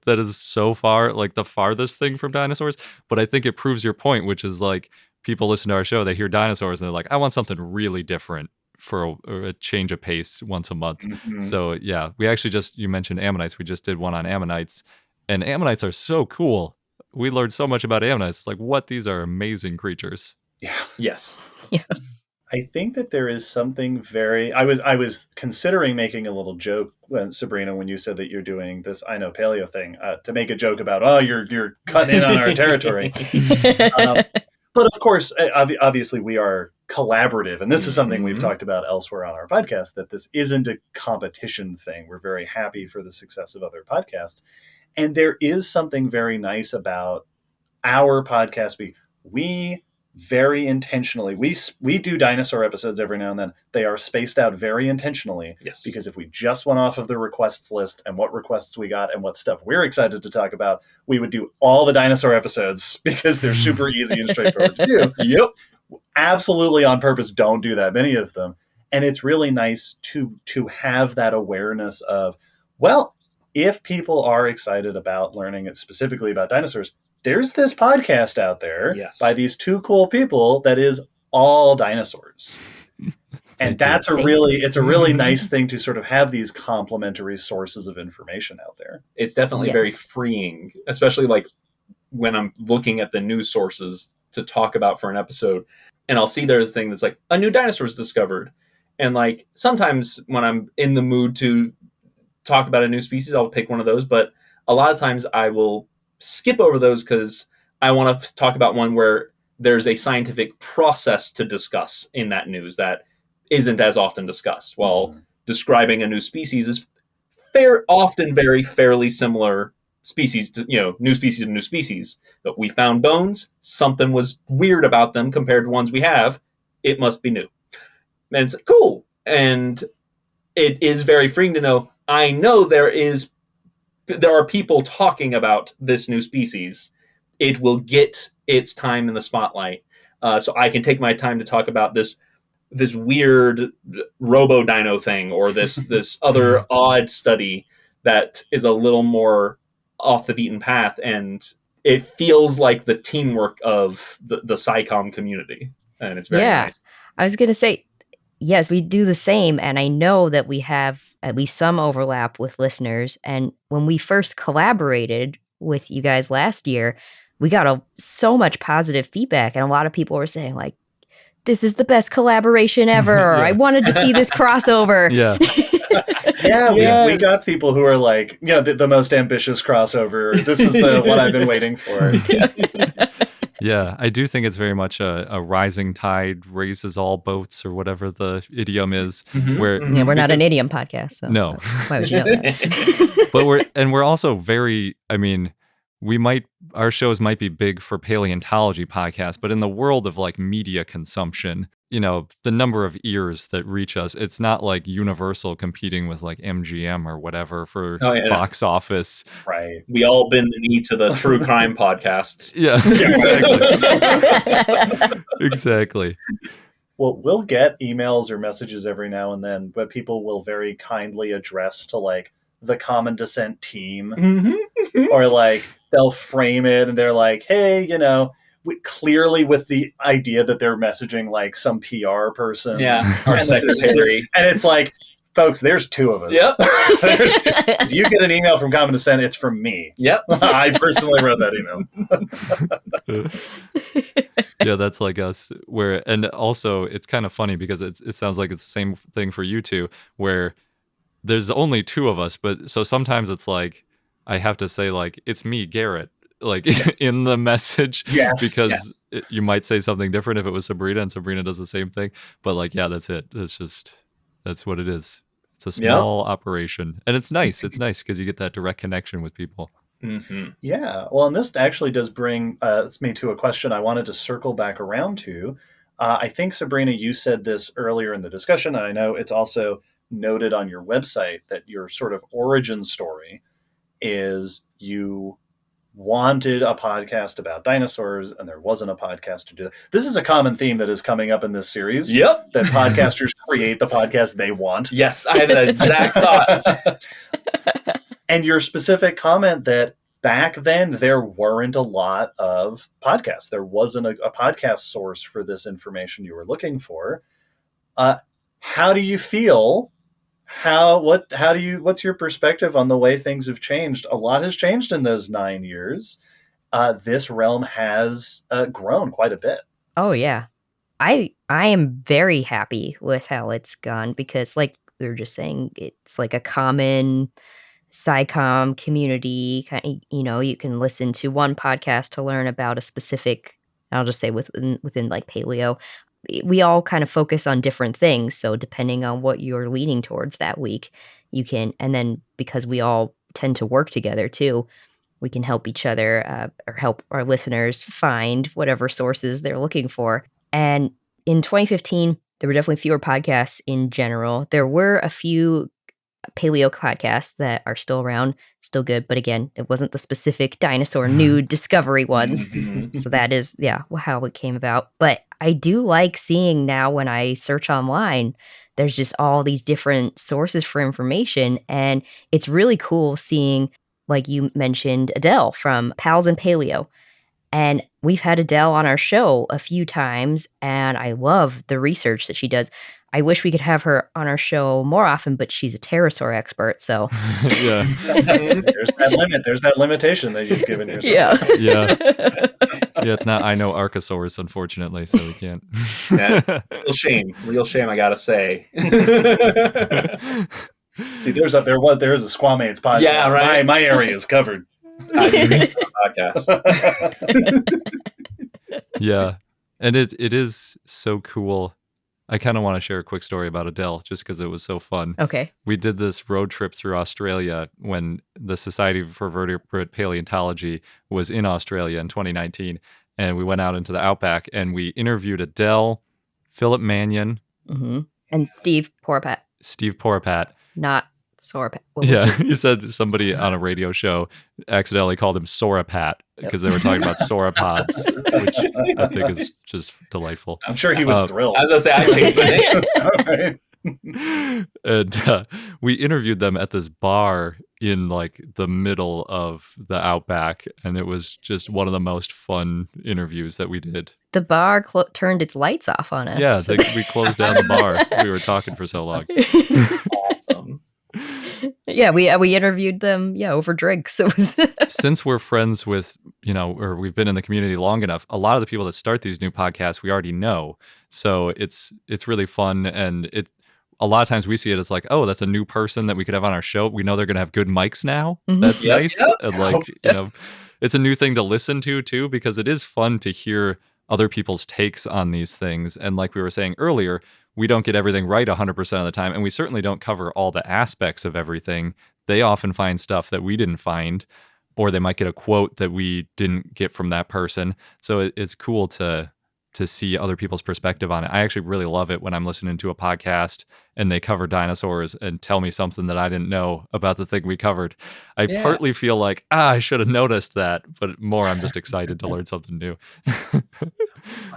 that is so far, like the farthest thing from dinosaurs. But I think it proves your point, which is like, people listen to our show, they hear dinosaurs, and they're like, I want something really different for a change of pace once a month. So we actually you mentioned ammonites. We just did one on ammonites, and ammonites are so cool. We learned so much about ammonites. It's like, what? These are amazing creatures. Yeah. Yes. Yeah. I think that there is something very... I was considering making a little joke when Sabrina, when you said that you're doing this I Know Paleo thing, to make a joke about, oh, you're cutting in on our territory. But of course, obviously we are collaborative, and this is something we've talked about elsewhere on our podcast, that this isn't a competition thing. We're very happy for the success of other podcasts. And there is something very nice about our podcast. We very intentionally, we do dinosaur episodes every now and then. They are spaced out very intentionally. Yes. Because if we just went off of the requests list and what requests we got and what stuff we're excited to talk about, we would do all the dinosaur episodes because they're super easy and straightforward to do. Yep. Absolutely on purpose, don't do that many of them. And it's really nice to have that awareness of, well, if people are excited about learning specifically about dinosaurs, there's this podcast out there by these two cool people that is all dinosaurs. And that's a really nice thing to sort of have these complementary sources of information out there. It's definitely very freeing, especially like when I'm looking at the news sources to talk about for an episode, and I'll see there's a thing that's like a new dinosaur is discovered. And like sometimes when I'm in the mood to talk about a new species, I'll pick one of those. But a lot of times I will skip over those because I want to talk about one where there's a scientific process to discuss in that news that isn't as often discussed. While describing a new species is often very fairly similar species to, new species to new species. But we found bones, something was weird about them compared to ones we have, it must be new. And it's cool. And it is very freeing to know, I know there are people talking about this new species. It will get its time in the spotlight. So I can take my time to talk about this weird robo-dino thing, or this other odd study that is a little more off the beaten path, and it feels like the teamwork of the SciComm community, and it's very nice. I was going to say, yes, we do the same, and I know that we have at least some overlap with listeners, and when we first collaborated with you guys last year, we got so much positive feedback, and a lot of people were saying, like, this is the best collaboration ever. Yeah. I wanted to see this crossover. Yeah. We got people who are like, the most ambitious crossover. This is the one I've been waiting for. Yeah, I do think it's very much a rising tide raises all boats, or whatever the idiom is. Where we're not an idiom podcast, so no. Why would you know that? But we're also very, our shows might be big for paleontology podcasts, but in the world of like media consumption, the number of ears that reach us, it's not like Universal competing with like MGM or whatever for box office. Right. We all bend the knee to the true crime podcasts. Yeah, exactly. Exactly. Well, we'll get emails or messages every now and then, but people will very kindly address to like the Common Descent team, or like they'll frame it and they're like, hey, clearly with the idea that they're messaging like some PR person. Yeah, our secretary. And it's like, folks, there's two of us. Yep. If you get an email from Common Descent, it's from me. Yep. I personally wrote that email. Yeah, that's like us. And also it's kind of funny because it sounds like it's the same thing for you two, where there's only two of us, but so sometimes it's like I have to say like it's me, Garrett, like in the message, because you might say something different if it was Sabrina, and Sabrina does the same thing. But like, that's it. That's what it is. It's a small operation, and it's nice. It's nice because you get that direct connection with people. Yeah. Well, and this actually does bring me to a question I wanted to circle back around to. I think, Sabrina, you said this earlier in the discussion, and I know it's also noted on your website that your sort of origin story is you wanted a podcast about dinosaurs and there wasn't a podcast to do that. This is a common theme that is coming up in this series. Yep. That podcasters create the podcast they want. Yes, I had that exact thought. And your specific comment that back then there weren't a lot of podcasts. There wasn't a podcast source for this information you were looking for. How do you feel? What's your perspective on the way things have changed? A lot has changed in those 9 years. This realm has grown quite a bit. Oh yeah. I am very happy with how it's gone, because like we were just saying, it's like a common SciComm community. You can listen to one podcast to learn about a specific, I'll just say within like paleo. We all kind of focus on different things. So depending on what you're leaning towards that week, you can, and then because we all tend to work together too, we can help each other or help our listeners find whatever sources they're looking for. And in 2015, there were definitely fewer podcasts in general. There were a few paleo podcasts that are still around, still good. But again, it wasn't the specific dinosaur new discovery ones. So that is, how it came about. But I do like seeing now when I search online, there's just all these different sources for information. And it's really cool seeing, like you mentioned, Adele from Pals and Paleo. And we've had Adele on our show a few times, and I love the research that she does. I wish we could have her on our show more often, but she's a pterosaur expert, so Yeah. There's that limit. There's that limitation that you've given yourself. Yeah. Yeah, it's not I know Archosaurus, unfortunately, so we can't. Yeah. Real shame, I gotta say. See, there is a Squamates podcast. Yeah, right. My area is covered. Podcast. Yeah, and it is so cool. I kind of want to share a quick story about Adele, just because it was so fun. Okay. We did this road trip through Australia when the Society for Vertebrate Paleontology was in Australia in 2019, and we went out into the outback and we interviewed Adele, Philip Mannion, and Steve Porapat. Not Sorapat. Yeah, he said somebody on a radio show accidentally called him Sorapat because they were talking about sauropods, which I think is just delightful. I'm sure he was thrilled. I was gonna say I changed the name. And we interviewed them at this bar in like the middle of the outback, and it was just one of the most fun interviews that we did. The bar turned its lights off on us. Yeah, we closed down the bar. We were talking for so long. Awesome. Yeah, we interviewed them, over drinks. It was Since we're friends with, or we've been in the community long enough, a lot of the people that start these new podcasts we already know. So it's really fun, and a lot of times we see it as like, oh, that's a new person that we could have on our show. We know they're going to have good mics now. That's nice. Yep. And like, it's a new thing to listen to too, because it is fun to hear other people's takes on these things. And like we were saying earlier, we don't get everything right 100% of the time, and we certainly don't cover all the aspects of everything. They often find stuff that we didn't find, or they might get a quote that we didn't get from that person. So it's cool to see other people's perspective on it. I actually really love it when I'm listening to a podcast and they cover dinosaurs and tell me something that I didn't know about the thing we covered. I partly feel like, I should have noticed that, but more I'm just excited to learn something new.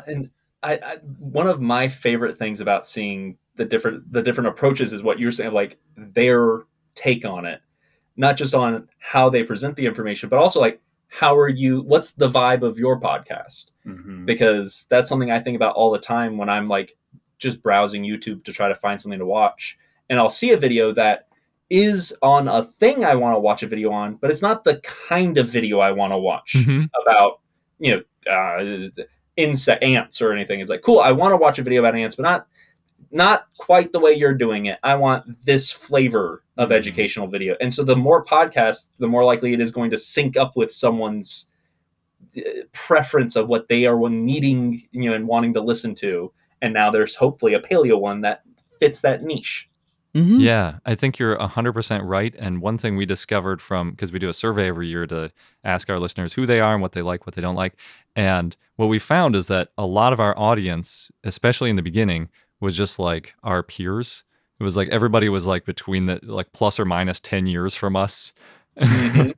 And I one of my favorite things about seeing the different approaches is what you're saying, like their take on it, not just on how they present the information, but also like what's the vibe of your podcast? Because that's something I think about all the time when I'm like just browsing YouTube to try to find something to watch, and I'll see a video that is on a thing I want to watch a video on, but it's not the kind of video I want to watch about, ants or anything. It's like, cool, I want to watch a video about ants, but not quite the way you're doing it. I want this flavor of educational video. And so the more podcasts, the more likely it is going to sync up with someone's preference of what they are needing, and wanting to listen to. And now there's hopefully a paleo one that fits that niche. Yeah, I think you're 100% right. And one thing we discovered because we do a survey every year to ask our listeners who they are and what they like, what they don't like. And what we found is that a lot of our audience, especially in the beginning, was just like our peers. It was like everybody was like between the like plus or minus 10 years from us. And,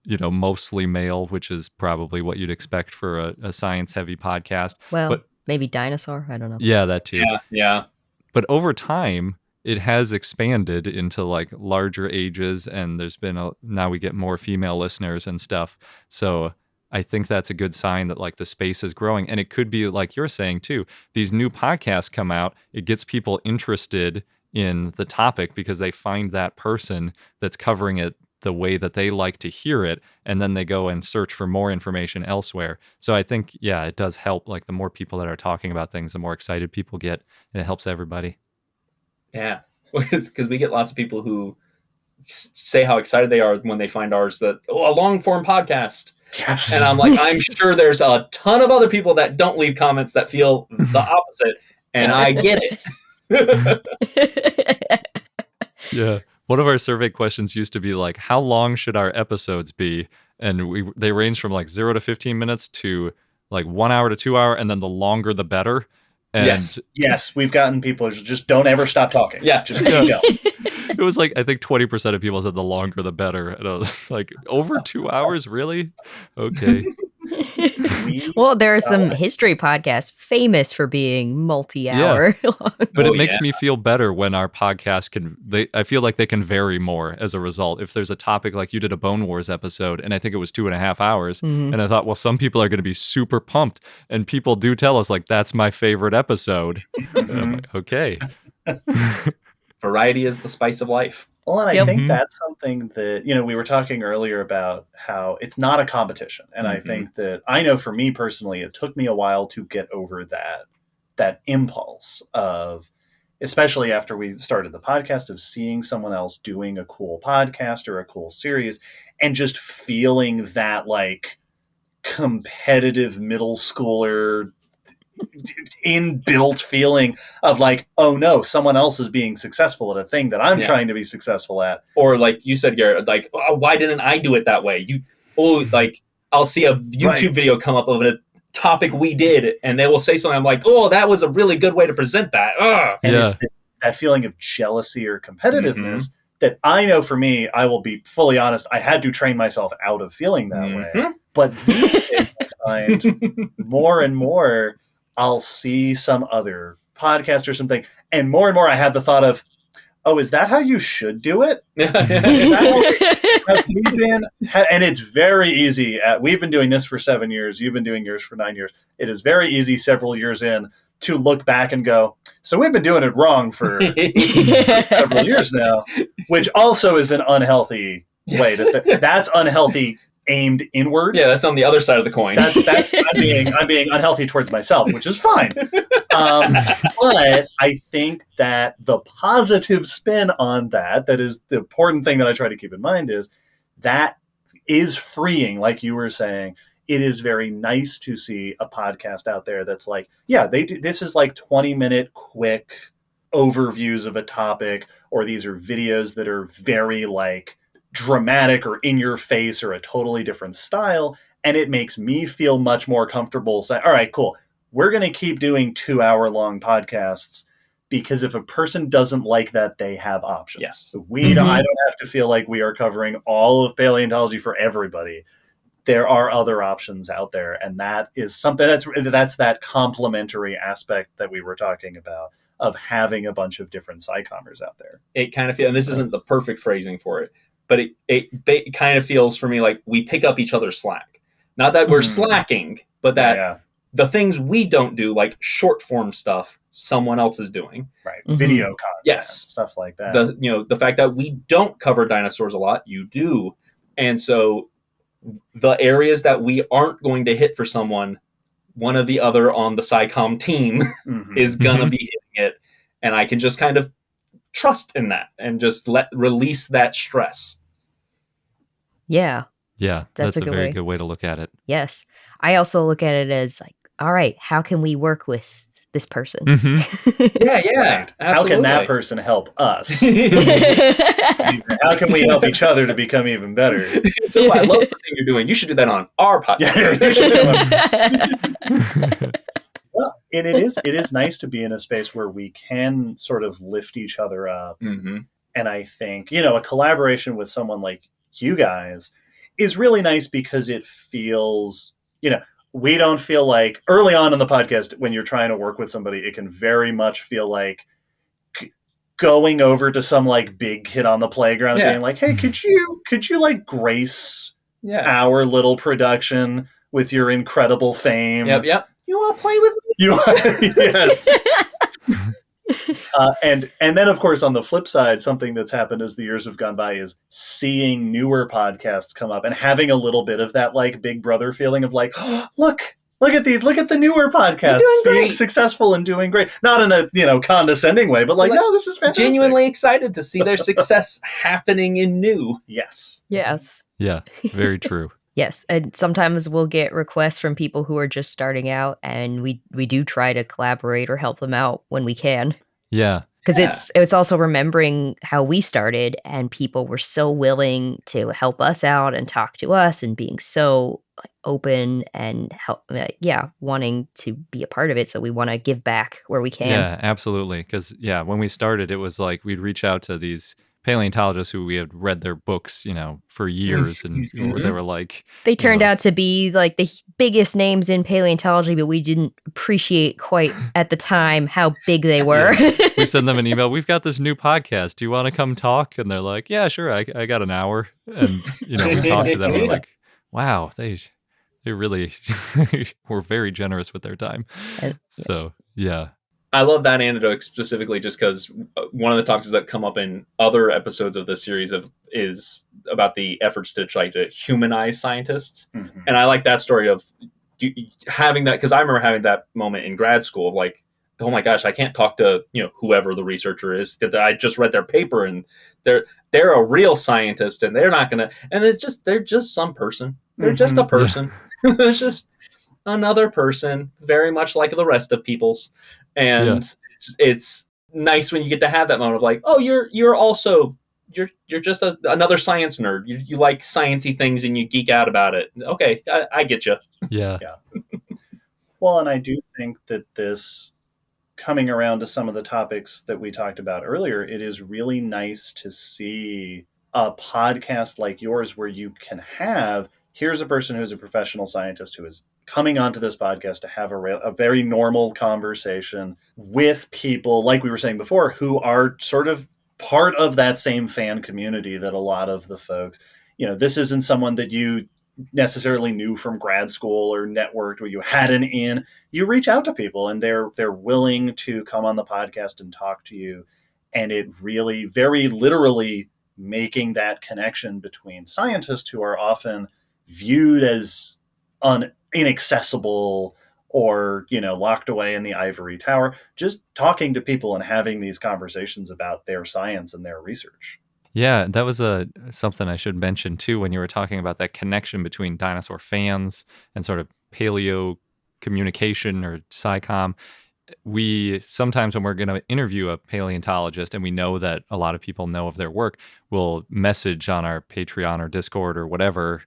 mostly male, which is probably what you'd expect for a science-heavy podcast. Well, maybe Dinosaur. I don't know. Yeah, that too. Yeah. But over time, it has expanded into like larger ages, and there's been now we get more female listeners and stuff. So I think that's a good sign that like the space is growing. And it could be like you're saying too, these new podcasts come out, it gets people interested in the topic because they find that person that's covering it the way that they like to hear it, and then they go and search for more information elsewhere. So I think, it does help. Like the more people that are talking about things, the more excited people get, and it helps everybody. Yeah, because we get lots of people who say how excited they are when they find ours, that a long form podcast. Yes. And I'm like, I'm sure there's a ton of other people that don't leave comments that feel the opposite, and I get it. Yeah. One of our survey questions used to be like, how long should our episodes be? And they range from like 0 to 15 minutes to like 1 hour to 2 hour, and then the longer the better. And yes, we've gotten people who just don't ever stop talking. Yeah, just keep going. It was like, I think 20% of people said the longer the better. And I was like, over 2 hours? Really? Okay. Well, there are some history podcasts famous for being multi-hour long. But it makes me feel better when our podcast I feel like they can vary more as a result. If there's a topic like you did a Bone Wars episode, and I think it was 2.5 hours, and I thought, well, some people are going to be super pumped, and people do tell us, like, that's my favorite episode. And I'm like, okay. Variety is the spice of life. Well, and I think that's something that, we were talking earlier about how it's not a competition. And I think that, I know for me personally, it took me a while to get over that impulse of, especially after we started the podcast, of seeing someone else doing a cool podcast or a cool series and just feeling that like competitive middle schooler inbuilt feeling of like, oh no, someone else is being successful at a thing that I'm trying to be successful at. Or like you said, Garrett, like, oh, why didn't I do it that way? Like I'll see a YouTube video come up of a topic we did, and they will say something. I'm like, oh, that was a really good way to present that. Ugh. And it's that feeling of jealousy or competitiveness that I know for me, I will be fully honest, I had to train myself out of feeling that way. But these days I find more and more I'll see some other podcast or something, and more I have the thought of, oh, is that how you should do it? Have we been, and it's very easy. We've been doing this for 7 years. You've been doing yours for 9 years. It is very easy several years in to look back and go, so we've been doing it wrong for several years now, which also is an unhealthy way to think. That's unhealthy aimed inward. Yeah, that's on the other side of the coin. That's I'm being unhealthy towards myself, which is fine. But I think that the positive spin on that is the important thing that I try to keep in mind, is that is freeing, like you were saying. It is very nice to see a podcast out there that's like, yeah, they do. This is like 20-minute quick overviews of a topic, or these are videos that are very like dramatic or in your face or a totally different style, and it makes me feel much more comfortable saying, all right, cool, we're going to keep doing 2-hour-long podcasts, because if a person doesn't like that, they have options. Yes. I don't have to feel like we are covering all of paleontology for everybody. There are other options out there, and that is something that's that complementary aspect that we were talking about, of having a bunch of different SciCommers out there. It kind of feels, and this isn't the perfect phrasing for it, but it kind of feels for me like we pick up each other's slack. Not that we're slacking, but that the things we don't do, like short form stuff, someone else is doing. Right. Video content, stuff like that. The fact that we don't cover dinosaurs a lot, you do. And so the areas that we aren't going to hit for someone, one or the other on the SciComm team is going to be hitting it. And I can just kind of trust in that and just release that stress. Yeah. Yeah, that's a very good way to look at it. Yes. I also look at it as like, all right, how can we work with this person? Yeah. How can that person help us? How can we help each other to become even better? So I love the thing you're doing. You should do that on our podcast. Well, it is nice to be in a space where we can sort of lift each other up. And I think, a collaboration with someone like you guys is really nice, because it feels, we don't feel like early on in the podcast, when you're trying to work with somebody, it can very much feel like going over to some like big kid on the playground and being like, hey, could you like grace our little production with your incredible fame? Yep. You want to play with me? Yes. And then, of course, on the flip side, something that's happened as the years have gone by is seeing newer podcasts come up and having a little bit of that like Big Brother feeling of like, oh, look at the newer podcasts being successful and doing great. Not in a condescending way, but like, no, this is fantastic. Genuinely excited to see their success happening in new. Yes. Yeah, it's very true. Yes, and sometimes we'll get requests from people who are just starting out, and we do try to collaborate or help them out when we can. Yeah. Because it's also remembering how we started, and people were so willing to help us out and talk to us, and being so open and wanting to be a part of it. So we want to give back where we can. Yeah, absolutely. Because when we started, it was like we'd reach out to these paleontologists who we had read their books, for years, and they were like, they turned out to be like the biggest names in paleontology, but we didn't appreciate quite at the time how big they were. We send them an email. We've got this new podcast. Do you want to come talk? And they're like, yeah, sure. I got an hour. And, we talked to them. And we're like, wow, they really were very generous with their time. So, yeah. I love that anecdote specifically just because one of the topics that come up in other episodes of this series is about the efforts to try to humanize scientists. Mm-hmm. And I like that story of having that, because I remember having that moment in grad school of like, oh my gosh, I can't talk to whoever the researcher is that I just read their paper and they're a real scientist and they're not gonna, and they're just some person. They're just a person. Yeah. It's just another person, very much like the rest of people's. And it's nice when you get to have that moment of like, oh, you're also you're just another science nerd. You like sciencey things and you geek out about it. Okay, I get you. Yeah. Well, and I do think that this, coming around to some of the topics that we talked about earlier, it is really nice to see a podcast like yours where you can have, here's a person who's a professional scientist who is coming onto this podcast to have a very normal conversation with people, like we were saying before, who are sort of part of that same fan community that a lot of the folks, this isn't someone that you necessarily knew from grad school or networked where you had an in. You reach out to people and they're willing to come on the podcast and talk to you. And it really, very literally making that connection between scientists who are often viewed as inaccessible or, locked away in the ivory tower, just talking to people and having these conversations about their science and their research. Yeah, that was something I should mention too when you were talking about that connection between dinosaur fans and sort of paleo communication or SciComm. We sometimes, when we're going to interview a paleontologist and we know that a lot of people know of their work, we'll message on our Patreon or Discord or whatever.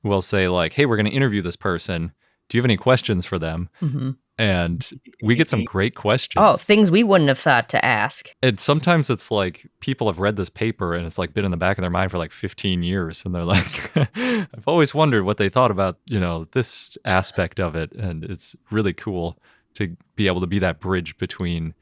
We'll say like, hey, we're going to interview this person. Do you have any questions for them? Mm-hmm. And we get some great questions. Oh, things we wouldn't have thought to ask. And sometimes it's like people have read this paper and it's like been in the back of their mind for like 15 years. And they're like, I've always wondered what they thought about, this aspect of it. And it's really cool to be able to be that bridge between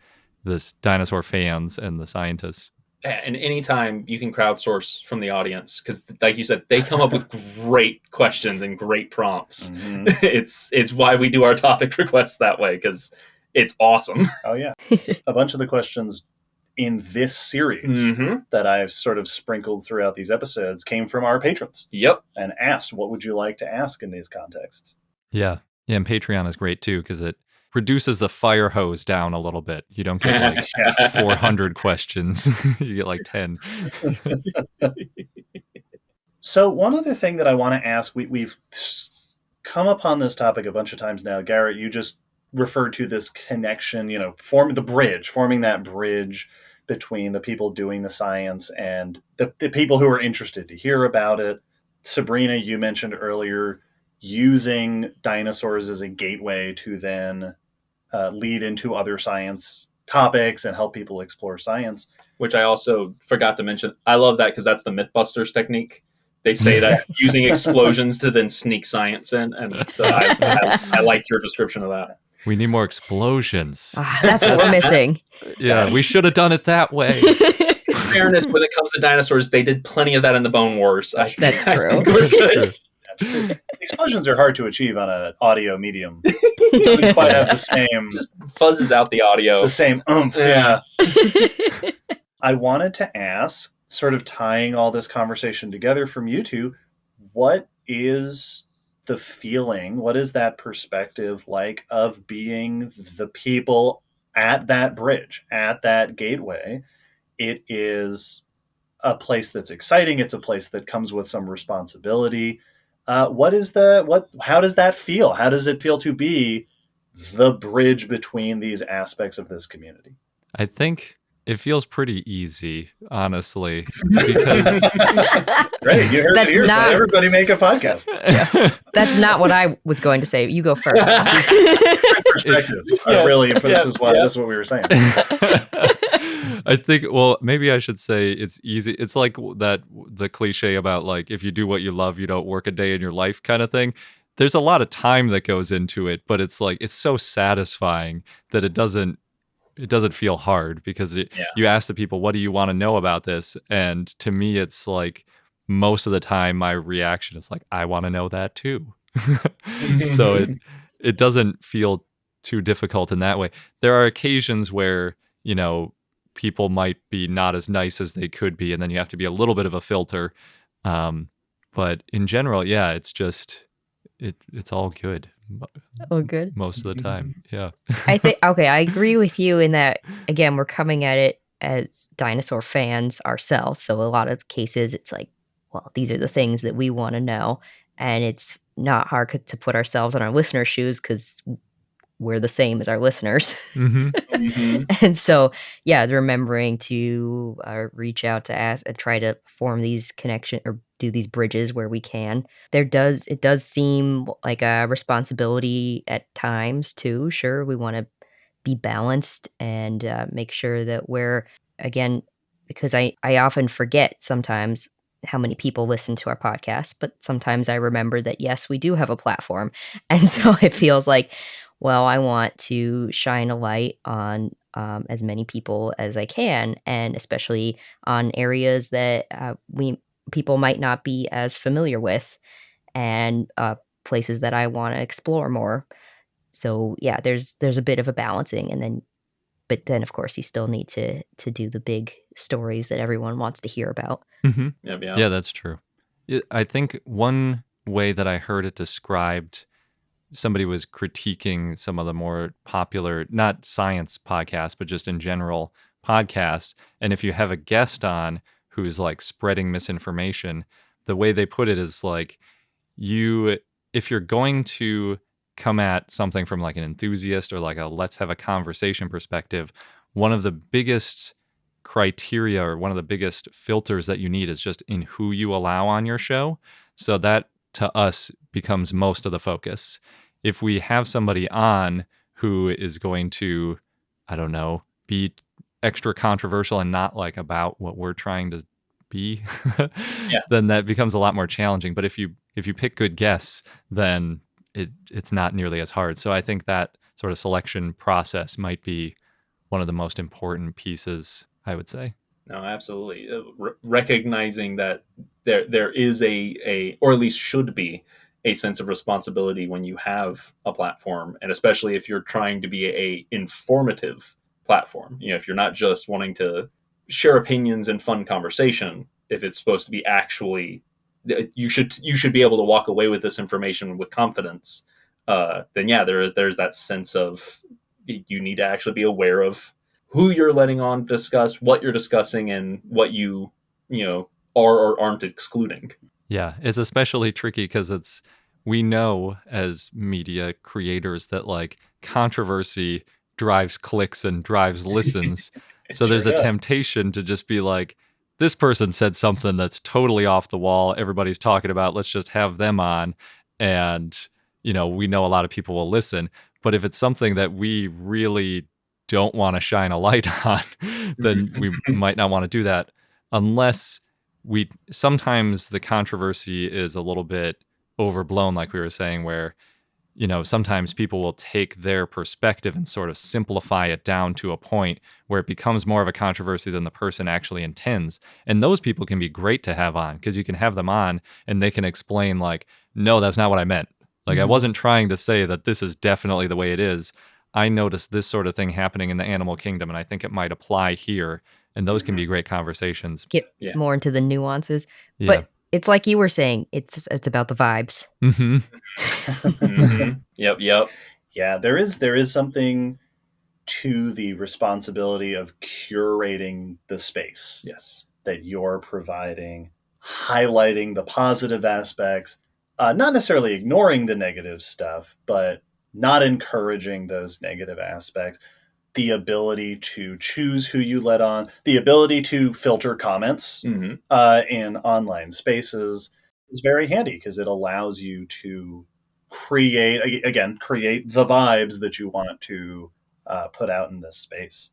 the dinosaur fans and the scientists. And anytime you can crowdsource from the audience, because like you said, they come up with great questions and great prompts. Mm-hmm. It's why we do our topic requests that way, because it's awesome. Oh yeah. A bunch of the questions in this series that I've sort of sprinkled throughout these episodes came from our patrons. Yep. And asked, what would you like to ask in these contexts? Yeah. And Patreon is great too, because it reduces the fire hose down a little bit. You don't get like 400 questions. You get like 10. So one other thing that I want to ask, we've come upon this topic a bunch of times now. Garrett, you just referred to this connection, forming that bridge between the people doing the science and the people who are interested to hear about it. Sabrina, you mentioned earlier, using dinosaurs as a gateway to then lead into other science topics and help people explore science. Which I also forgot to mention. I love that because that's the Mythbusters technique. They say that using explosions to then sneak science in. And so I liked your description of that. We need more explosions. That's what we're missing. Yeah, we should have done it that way. In fairness, when it comes to dinosaurs, they did plenty of that in the Bone Wars. That's true. Explosions are hard to achieve on an audio medium. It doesn't quite have the same... Just fuzzes out the audio. The same oomph, yeah. I wanted to ask, sort of tying all this conversation together from you two, what is the feeling, what is that perspective like of being the people at that bridge, at that gateway? It is a place that's exciting. It's a place that comes with some responsibility. How does that feel? How does it feel to be the bridge between these aspects of this community? I think It feels pretty easy, honestly, because Great, you heard it That's here. not- Everybody make a podcast. That's not what I was going to say. You go first. Perspectives. Yes, Really, this yes, is why yes. this is what we were saying. I think, well, maybe I should say it's easy. It's like the cliche about like, if you do what you love, you don't work a day in your life kind of thing. There's a lot of time that goes into it, but it's like, it's so satisfying that it doesn't feel hard because Yeah. you ask the people, what do you want to know about this? And to me, it's like most of the time my reaction is like, I want to know that too. So it doesn't feel too difficult in that way. There are occasions where, people might be not as nice as they could be, and then you have to be a little bit of a filter. But in general, yeah, it's just, it's all good. Oh, good. Most of the time. Yeah. I think, okay, I agree with you in that, again, we're coming at it as dinosaur fans ourselves. So a lot of cases, it's like, well, these are the things that we want to know. And it's not hard to put ourselves on our listeners' shoes because we're the same as our listeners. And so, yeah, remembering to reach out to ask and try to form these connection or do these bridges where we can. It does seem like a responsibility at times too. Sure, we want to be balanced and make sure that we're, again, because I often forget sometimes how many people listen to our podcast, but sometimes I remember that, yes, we do have a platform. And so it feels like, well, I want to shine a light on as many people as I can, and especially on areas that people might not be as familiar with, and places that I want to explore more. So yeah, there's a bit of a balancing, but then of course you still need to do the big stories that everyone wants to hear about. Mm-hmm. Yep. Yeah, that's true. I think one way that I heard it described, somebody was critiquing some of the more popular, not science podcasts, but just in general podcasts. And if you have a guest on who's like spreading misinformation, the way they put it is like, if you're going to come at something from like an enthusiast or like a let's have a conversation perspective, one of the biggest criteria or one of the biggest filters that you need is just in who you allow on your show. So that to us becomes most of the focus. If we have somebody on who is going to, I don't know, be extra controversial and not like about what we're trying to be, then that becomes a lot more challenging. But if you pick good guests, then it's not nearly as hard. So I think that sort of selection process might be one of the most important pieces, I would say. No, absolutely. Recognizing that there is or at least should be, a sense of responsibility when you have a platform, and especially if you're trying to be a informative platform. If you're not just wanting to share opinions and fun conversation, if it's supposed to be actually, you should be able to walk away with this information with confidence. Then yeah, there's that sense of you need to actually be aware of who you're letting on discuss, what you're discussing, and what you are or aren't excluding. Yeah, it's especially tricky because we know as media creators that like controversy drives clicks and drives listens. So there's a temptation to just be like, this person said something that's totally off the wall. Everybody's talking about, let's just have them on. And, we know a lot of people will listen. But if it's something that we really don't want to shine a light on, then we might not want to do that unless sometimes the controversy is a little bit overblown, like we were saying, where, sometimes people will take their perspective and sort of simplify it down to a point where it becomes more of a controversy than the person actually intends. And those people can be great to have on because you can have them on and they can explain like, no, that's not what I meant. Like, I wasn't trying to say that this is definitely the way it is. I noticed this sort of thing happening in the animal kingdom, and I think it might apply here. And those can be great conversations. Get more into the nuances. Yeah. But it's like you were saying, it's about the vibes. Yep. Yeah, there is something to the responsibility of curating the space. Yes. That you're providing, highlighting the positive aspects, not necessarily ignoring the negative stuff, but not encouraging those negative aspects. the ability to choose who you let on, the ability to filter comments in online spaces is very handy because it allows you to create the vibes that you want to put out in this space.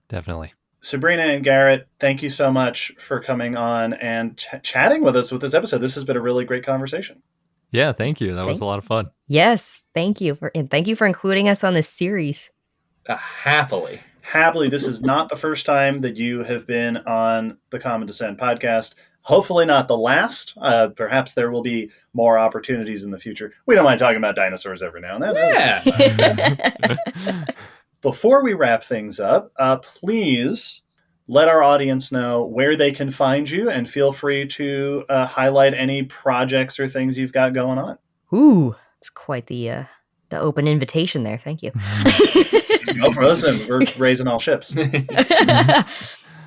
Definitely. Sabrina and Garrett, thank you so much for coming on and chatting with us with this episode. This has been a really great conversation. Yeah, thank you. That was a lot of fun. Yes, thank you for including us on this series. Happily. This is not the first time that you have been on the Common Descent podcast. Hopefully not the last. Perhaps there will be more opportunities in the future. We don't mind talking about dinosaurs every now and then. Yeah. Before we wrap things up, please let our audience know where they can find you, and feel free to highlight any projects or things you've got going on. Ooh, it's quite the open invitation there. Thank you. Listen, we're raising all ships.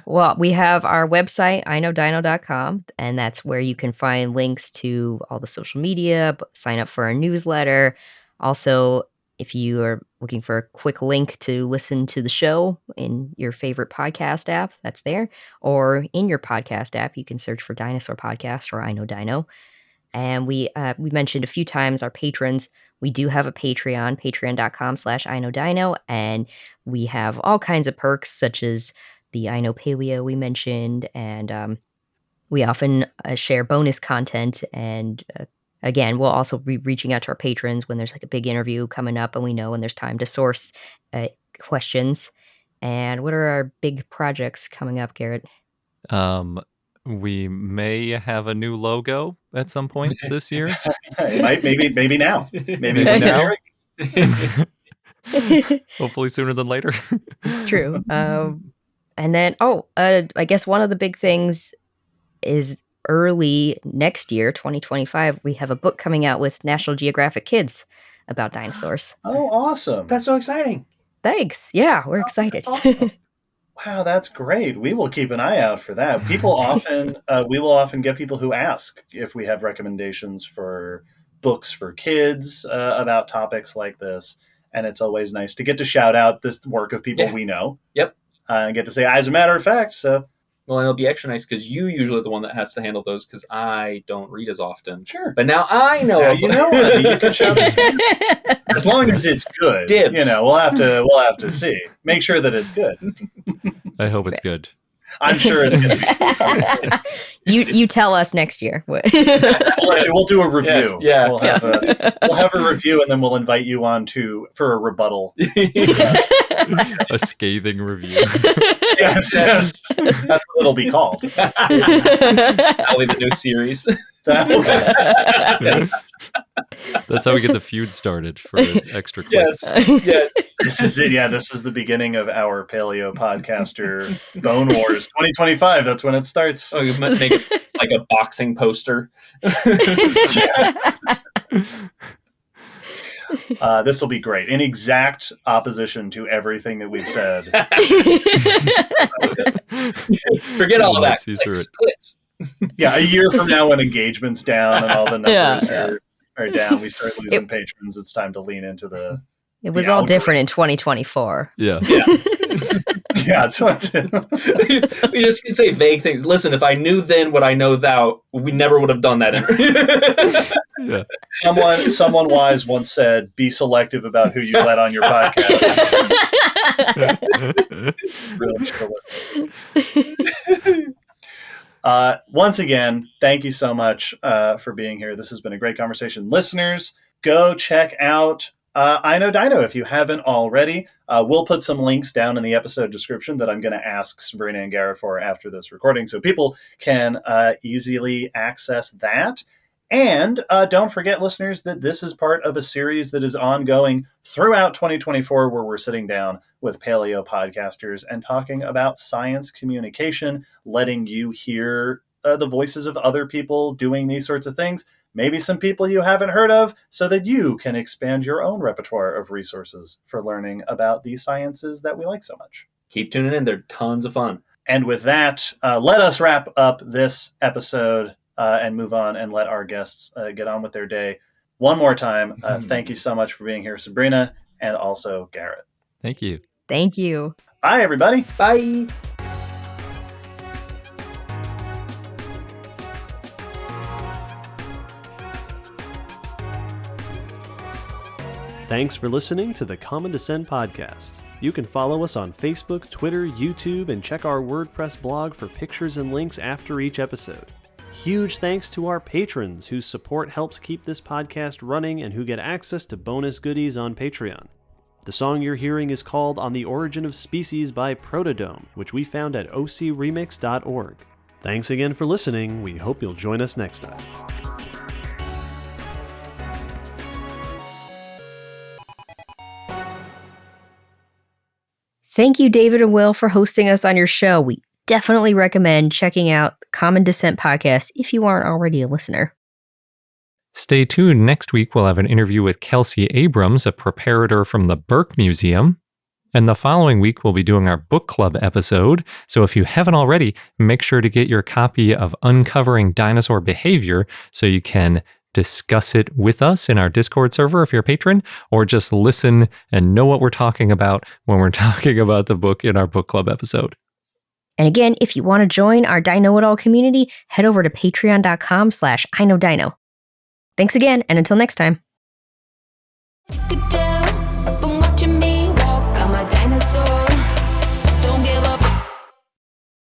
Well, we have our website, iknowdino.com, and that's where you can find links to all the social media, sign up for our newsletter. Also, if you are looking for a quick link to listen to the show in your favorite podcast app, that's there. Or in your podcast app, you can search for Dinosaur Podcast or I Know Dino. And we mentioned a few times our patrons. We do have a Patreon, patreon.com/iknowdino, and we have all kinds of perks such as the I Know Paleo we mentioned, and we often share bonus content. And again, we'll also be reaching out to our patrons when there's like a big interview coming up, and we know when there's time to source questions. And what are our big projects coming up, Garrett? We may have a new logo at some point this year. maybe now. Maybe now. Hopefully sooner than later. It's true. And then, I guess one of the big things is early next year, 2025, we have a book coming out with National Geographic Kids about dinosaurs. Oh, awesome. That's so exciting. Thanks. Yeah, we're excited. Awesome. Wow, that's great. We will keep an eye out for that. People often, we will often get people who ask if we have recommendations for books for kids about topics like this. And it's always nice to get to shout out this work of people we know. Yep. And get to say, as a matter of fact, so. Well, and it'll be extra nice because you usually are the one that has to handle those because I don't read as often. Sure. But now I know. Now you know it. You can shout this as long as it's good. Dibs. You know, we'll have to see. Make sure that it's good. I hope it's good. I'm sure it's going to be. You tell us next year. We'll do a review. Yes, yeah. We'll have a review, and then we'll invite you on for a rebuttal. A scathing review. Yes. That's what it'll be called. That'll be the new series. That's how we get the feud started for extra clicks. Yes. This is it. Yeah, this is the beginning of our Paleo Podcaster Bone Wars 2025. That's when it starts. Oh, you might make it like a boxing poster. This will be great. In exact opposition to everything that we've said. Forget all of that. See through it. Clicks. Yeah, a year from now when engagement's down and all the numbers are down, we start losing patrons. It's time to lean into the. It was all different in 2024. Yeah. Yeah, that's what We just can say vague things. Listen, if I knew then what I know now, we never would have done that. Yeah. Someone wise once said, "Be selective about who you let on your podcast." Really should listen. Once again, thank you so much for being here. This has been a great conversation. Listeners, go check out I Know Dino if you haven't already. We'll put some links down in the episode description that I'm going to ask Sabrina and Garrett for after this recording so people can easily access that. And don't forget, listeners, that this is part of a series that is ongoing throughout 2024 where we're sitting down with paleo podcasters and talking about science communication, letting you hear the voices of other people doing these sorts of things, maybe some people you haven't heard of, so that you can expand your own repertoire of resources for learning about these sciences that we like so much. Keep tuning in. They're tons of fun. And with that, let us wrap up this episode and move on and let our guests get on with their day. One more time, thank you so much for being here, Sabrina, and also Garrett. Thank you. Thank you. Bye, everybody. Bye. Thanks for listening to the Common Descent podcast. You can follow us on Facebook, Twitter, YouTube, and check our WordPress blog for pictures and links after each episode. Huge thanks to our patrons whose support helps keep this podcast running and who get access to bonus goodies on Patreon. The song you're hearing is called On the Origin of Species by Protodome, which we found at ocremix.org. Thanks again for listening. We hope you'll join us next time. Thank you, David and Will, for hosting us on your show. We definitely recommend checking out the Common Descent podcast if you aren't already a listener. Stay tuned. Next week, we'll have an interview with Kelsey Abrams, a preparator from the Burke Museum. And the following week, we'll be doing our book club episode. So if you haven't already, make sure to get your copy of Uncovering Dinosaur Behavior so you can discuss it with us in our Discord server if you're a patron, or just listen and know what we're talking about when we're talking about the book in our book club episode. And again, if you want to join our Dino It All community, head over to patreon.com/iknowdino. Thanks again, and until next time.